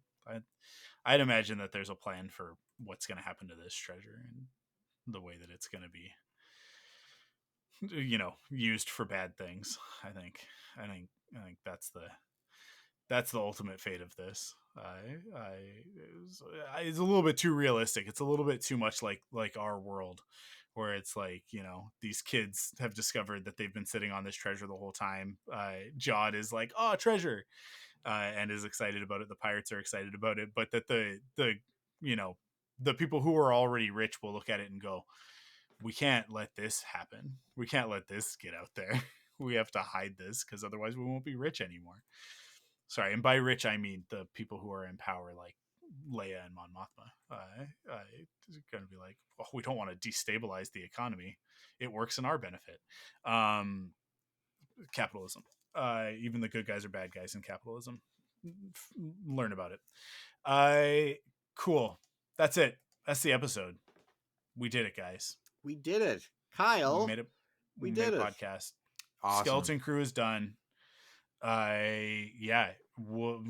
I'd imagine that there's a plan for what's going to happen to this treasure, and the way that it's going to be, used for bad things. I think that's the ultimate fate of this. It's a little bit too realistic. It's a little bit too much like our world, where it's like, these kids have discovered that they've been sitting on this treasure the whole time. Jod is like, oh, treasure, and is excited about it. The pirates are excited about it, but that the people who are already rich will look at it and go, we can't let this happen. We can't let this get out there. We have to hide this because otherwise we won't be rich anymore. Sorry, and by rich I mean the people who are in power, like Leia and Mon Mothma. Going to be like, oh, we don't want to destabilize the economy. It works in our benefit. Capitalism. Even the good guys are bad guys in capitalism. Learn about it. Cool. That's it. That's the episode. We did it, guys. We did it, Kyle. We made it. We made did a it. podcast. Awesome. Skeleton Crew is done.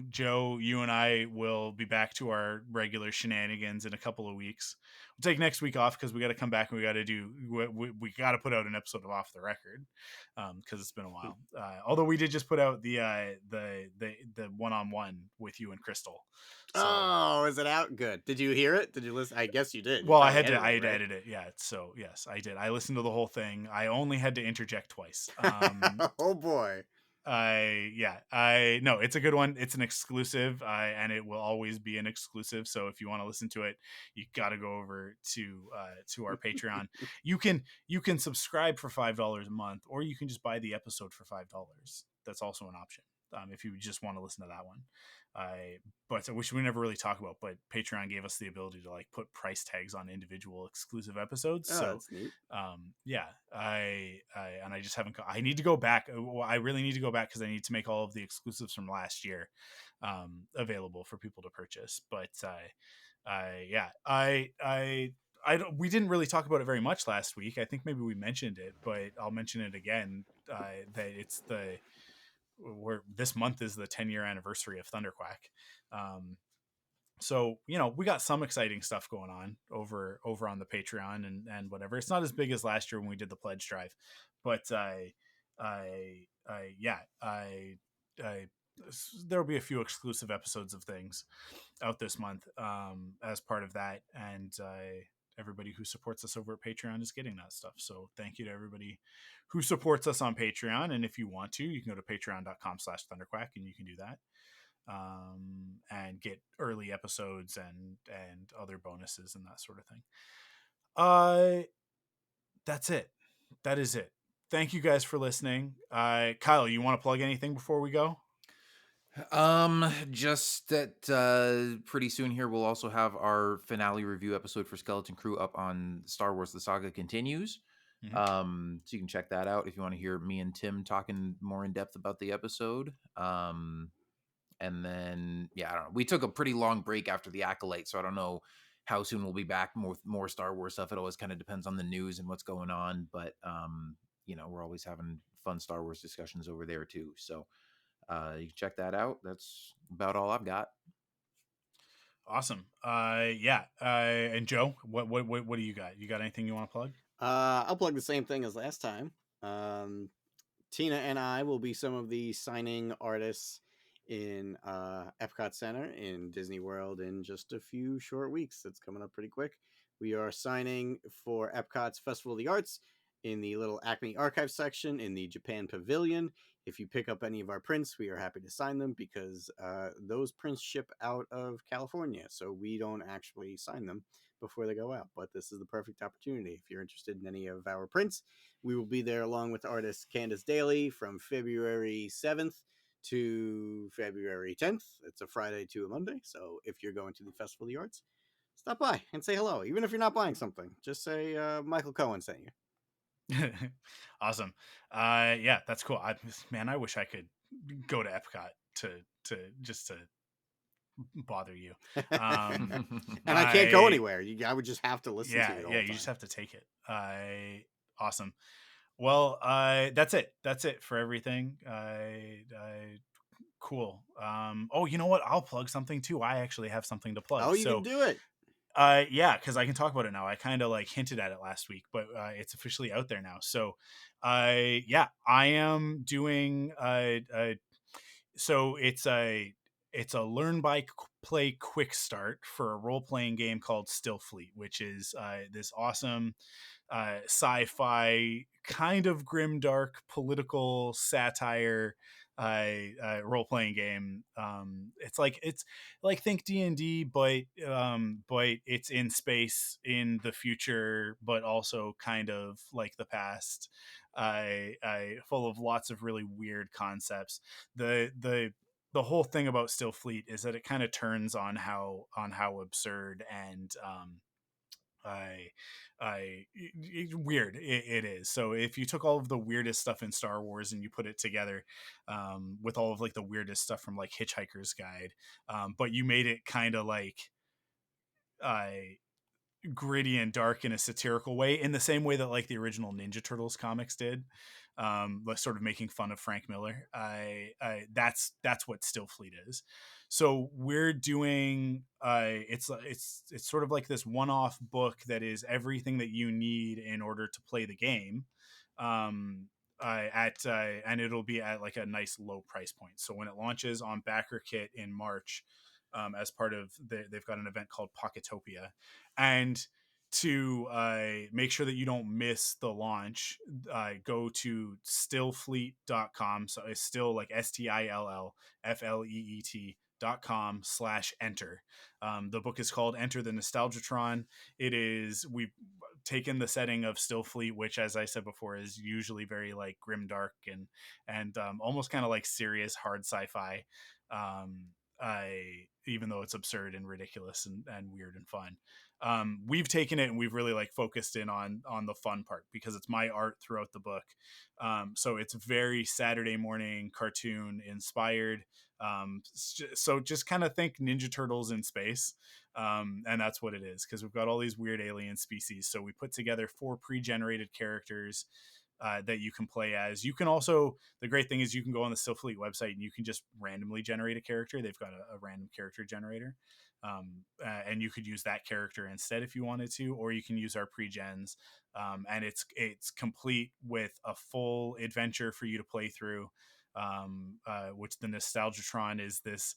Joe, you and I will be back to our regular shenanigans in a couple of weeks. We'll take next week off because we got to come back and we got to do we got to put out an episode of Off the Record because it's been a while. Although we did just put out the one-on-one with you and Crystal. So, oh, is it out? Good. Did you hear it? Did you listen? I guess you did. Well, I had to edit it. Yeah. So yes, I did. I listened to the whole thing. I only had to interject twice. Oh boy. No, it's a good one. It's an exclusive, and it will always be an exclusive. So if you want to listen to it, you got to go over to our Patreon. You can subscribe for $5 a month, or you can just buy the episode for $5. That's also an option. If you just want to listen to that one. Which we never really talk about, but Patreon gave us the ability to like put price tags on individual exclusive episodes. Oh, so that's neat. I just haven't I need to go back. I really need to go back because I need to make all of the exclusives from last year available for people to purchase. But we didn't really talk about it very much last week. I think maybe we mentioned it, but I'll mention it again. That it's this month is the 10-year anniversary of ThunderQuack. So, we got some exciting stuff going on over on the Patreon and whatever. It's not as big as last year when we did the pledge drive, but there'll be a few exclusive episodes of things out this month as part of that. And everybody who supports us over at Patreon is getting that stuff. So thank you to everybody who supports us on Patreon. And if you want to, you can go to patreon.com/ThunderQuack and you can do that. And get early episodes and other bonuses and that sort of thing. That's it. That is it. Thank you guys for listening. Kyle, you want to plug anything before we go? Just that pretty soon here we'll also have our finale review episode for Skeleton Crew up on Star Wars: The Saga Continues. Mm-hmm. So you can check that out if you want to hear me and Tim talking more in depth about the episode. And then, I don't know. We took a pretty long break after the Acolyte, so I don't know how soon we'll be back with more Star Wars stuff. It always kind of depends on the news and what's going on. But, we're always having fun Star Wars discussions over there, too. So you can check that out. That's about all I've got. Awesome. And Joe, what do you got? You got anything you want to plug? I'll plug the same thing as last time. Tina and I will be some of the signing artists in Epcot Center in Disney World in just a few short weeks. It's coming up pretty quick. We are signing for Epcot's Festival of the Arts in the little Acme Archive section in the Japan Pavilion. If you pick up any of our prints, we are happy to sign them because those prints ship out of California, so we don't actually sign them before they go out. But this is the perfect opportunity. If you're interested in any of our prints, we will be there along with artist Candace Daly from February 7th to February 10th. It's a Friday to a Monday, so if you're going to the Festival of the Arts, stop by and say hello. Even if you're not buying something, just say Michael Cohen sent you. Awesome. That's cool. I wish I could go to Epcot to bother you. And I can't go anywhere. I would just have to listen to it all the time. You just have to take it. Awesome. Well, that's it. That's it for everything. Cool. You know what? I'll plug something too. I actually have something to plug. Oh, you can do it. Because I can talk about it now. I kind of hinted at it last week, but it's officially out there now. So, I am doing. So it's it's a learn by play quick start for a role playing game called Stillfleet, which is this awesome sci-fi kind of grimdark political satire role-playing game. It's like think D&D, but it's in space in the future, but also kind of like the past. Full of lots of really weird concepts. The whole thing about Stillfleet is that it kind of turns on how absurd and I, weird it is. So if you took all of the weirdest stuff in Star Wars and you put it together, with all of like the weirdest stuff from like Hitchhiker's Guide, but you made it kind of like, uh, gritty and dark in a satirical way, in the same way that like the original Ninja Turtles comics did, like sort of making fun of Frank Miller. That's what Stillfleet is. So we're doing it's sort of like this one-off book that is everything that you need in order to play the game. um at And it'll be at like a nice low price point. So when it launches on BackerKit in March, as part of they've got an event called Pocketopia. And to make sure that you don't miss the launch, go to stillfleet.com. So it's still like stillfleet.com/enter. The book is called Enter the Nostalgiatron. We've taken the setting of Stillfleet, which, as I said before, is usually very like grim dark and almost kind of like serious hard sci-fi. Even though it's absurd and ridiculous and weird and fun, we've taken it and we've really like focused in on the fun part because it's my art throughout the book. So it's very Saturday morning cartoon inspired. So just kind of think Ninja Turtles in space. And that's what it is, because we've got all these weird alien species. So we put together 4 pre-generated characters that you can play as. You can also, the great thing is you can go on the Stillfleet website and you can just randomly generate a character. They've got a random character generator. And you could use that character instead if you wanted to, or you can use our pre-gens. And it's complete with a full adventure for you to play through. Which the Nostalgiatron is this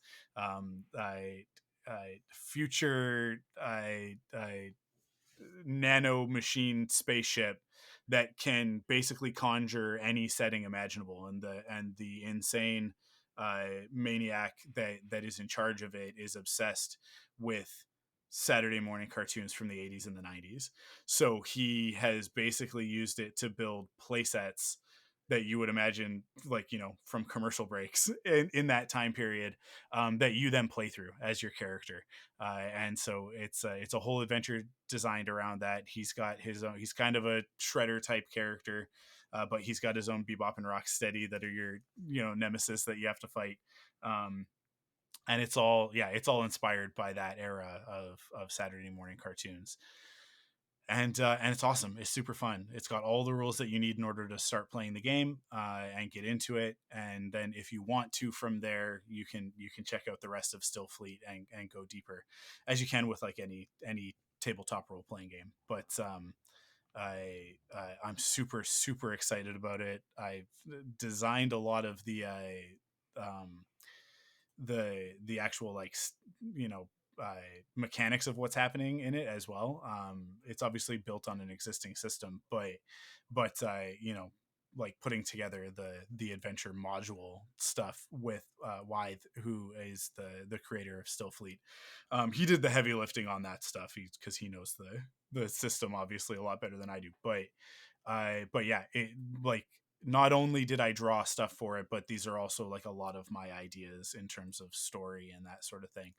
future nano machine spaceship that can basically conjure any setting imaginable, and the insane maniac that is in charge of it is obsessed with Saturday morning cartoons from the 80s and the 90s. So he has basically used it to build playsets that you would imagine, like, from commercial breaks in that time period, that you then play through as your character. And so it's a whole adventure designed around that. He's got his own, he's kind of a Shredder type character, but he's got his own Bebop and Rocksteady that are your nemesis that you have to fight. And it's all inspired by that era of Saturday morning cartoons. And it's awesome. It's super fun. It's got all the rules that you need in order to start playing the game, and get into it. And then if you want to, from there, you can check out the rest of Stillfleet and go deeper, as you can with like any tabletop role playing game. But I'm super excited about it. I've designed a lot of um, the actual mechanics of what's happening in it as well. It's obviously built on an existing system, but like putting together the adventure module stuff with Wythe, who is the creator of Stillfleet. He did the heavy lifting on that stuff because he knows the system obviously a lot better than I do. But yeah, it, like, not only did I draw stuff for it, but these are also like a lot of my ideas in terms of story and that sort of thing.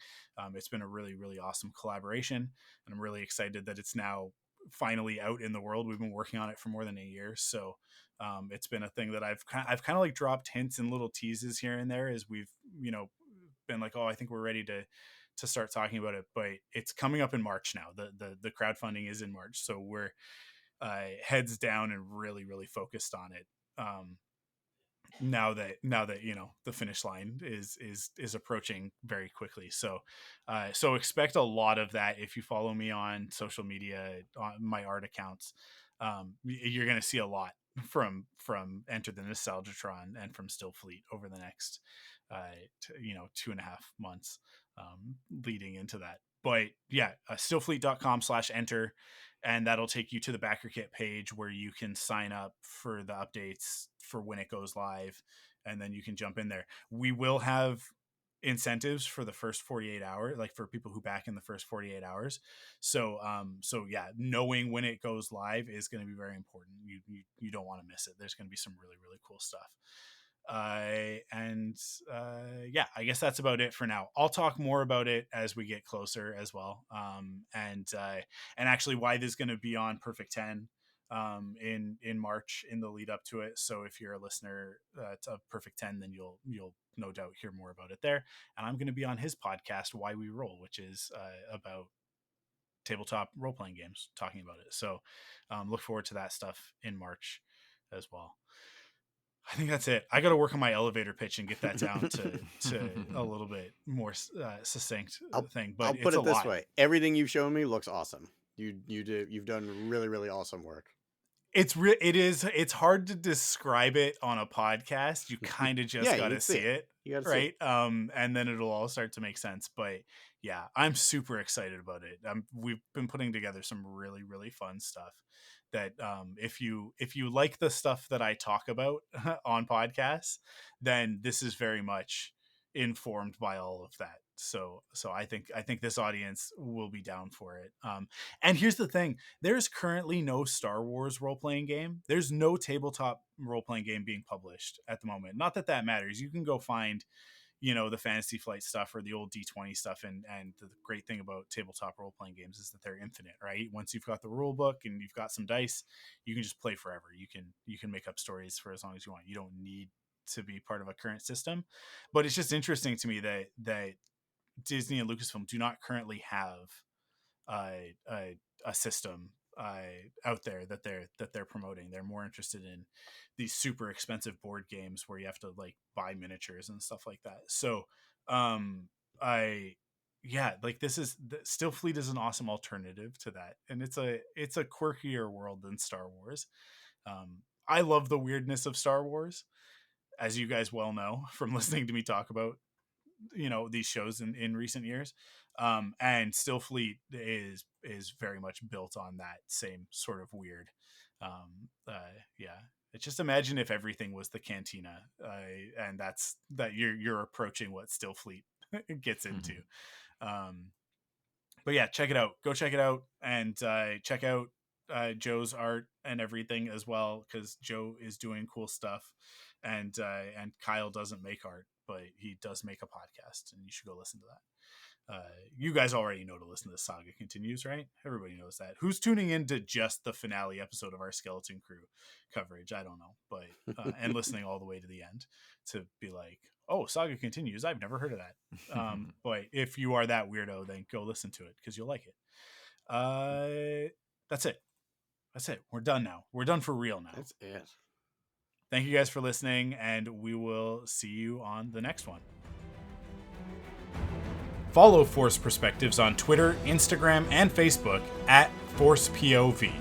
It's been a really awesome collaboration, and I'm really excited that it's now finally out in the world. We've been working on it for more than a year, so it's been a thing that I've kind of like dropped hints and little teases here and there as we've been like, oh, I think we're ready to start talking about it. But it's coming up in March now. The crowdfunding is in March, so we're heads down and really focused on it. Now that the finish line is approaching very quickly. So expect a lot of that if you follow me on social media, on my art accounts. You're going to see a lot from Enter the Nostalgiatron and from Stillfleet over the next 2.5 months leading into that. But yeah, stillfleet.com/enter, and that'll take you to the backer kit page where you can sign up for the updates for when it goes live, and then you can jump in there. We will have incentives for the first 48 hours, like for people who back in the first 48 hours. So yeah, knowing when it goes live is going to be very important. You don't want to miss it. There's going to be some really, really cool stuff. Yeah, I guess that's about it for now. I'll talk more about it as we get closer as well. And actually why this is going to be on Perfect 10 in March in the lead up to it. So if you're a listener to Perfect 10, then you'll no doubt hear more about it there. And I'm going to be on his podcast, Why We Roll, which is about tabletop role-playing games, talking about it. So look forward to that stuff in March as well. I think that's it. I got to work on my elevator pitch and get that down to a little bit more succinct thing. But I'll put it this lot. way: everything you've shown me looks awesome. You've done really, really awesome work. It's hard to describe it on a podcast. You kind of just got to see it. You gotta right? And then it'll all start to make sense. But yeah, I'm super excited about it. We've been putting together some really, really fun stuff that if you like the stuff that I talk about on podcasts, then this is very much informed by all of that. So I think this audience will be down for it. And here's the thing: there's currently no Star Wars role-playing game. There's no tabletop role-playing game being published at the moment. Not that matters. You can go find, the Fantasy Flight stuff or the old D20 stuff. And the great thing about tabletop role-playing games is that they're infinite, right? Once you've got the rule book and you've got some dice, you can just play forever. You can make up stories for as long as you want. You don't need to be part of a current system. But it's just interesting to me that Disney and Lucasfilm do not currently have a system out there that they're promoting. They're more interested in these super expensive board games where you have to like buy miniatures and stuff like that. So Stillfleet is an awesome alternative to that, and it's a quirkier world than Star Wars. I love the weirdness of Star Wars, as you guys well know from listening to me talk about these shows in recent years. And Stillfleet is very much built on that same sort of weird. Just imagine if everything was the cantina, and that you're approaching what Stillfleet gets into. But yeah, check it out. Go check it out, and check out Joe's art and everything as well, because Joe is doing cool stuff, and Kyle doesn't make art, but he does make a podcast, and you should go listen to that. You guys already know to listen to the Saga Continues, right? Everybody knows that. Who's tuning into just the finale episode of our Skeleton Crew coverage? I don't know, but and listening all the way to the end to be like, oh, Saga Continues, I've never heard of that. But if you are that weirdo, then go listen to it because you'll like it. That's it. We're done now. We're done for real now. That's it. Thank you guys for listening, and we will see you on the next one. Follow Force Perspectives on Twitter, Instagram, and Facebook at ForcePOV.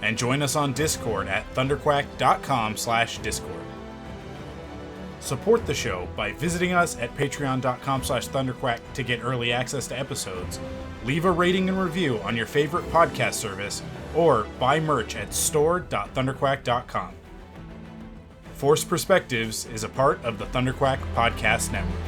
And join us on Discord at ThunderQuack.com/Discord. Support the show by visiting us at Patreon.com/ThunderQuack to get early access to episodes, leave a rating and review on your favorite podcast service, or buy merch at store.ThunderQuack.com. Force Perspectives is a part of the ThunderQuack Podcast Network.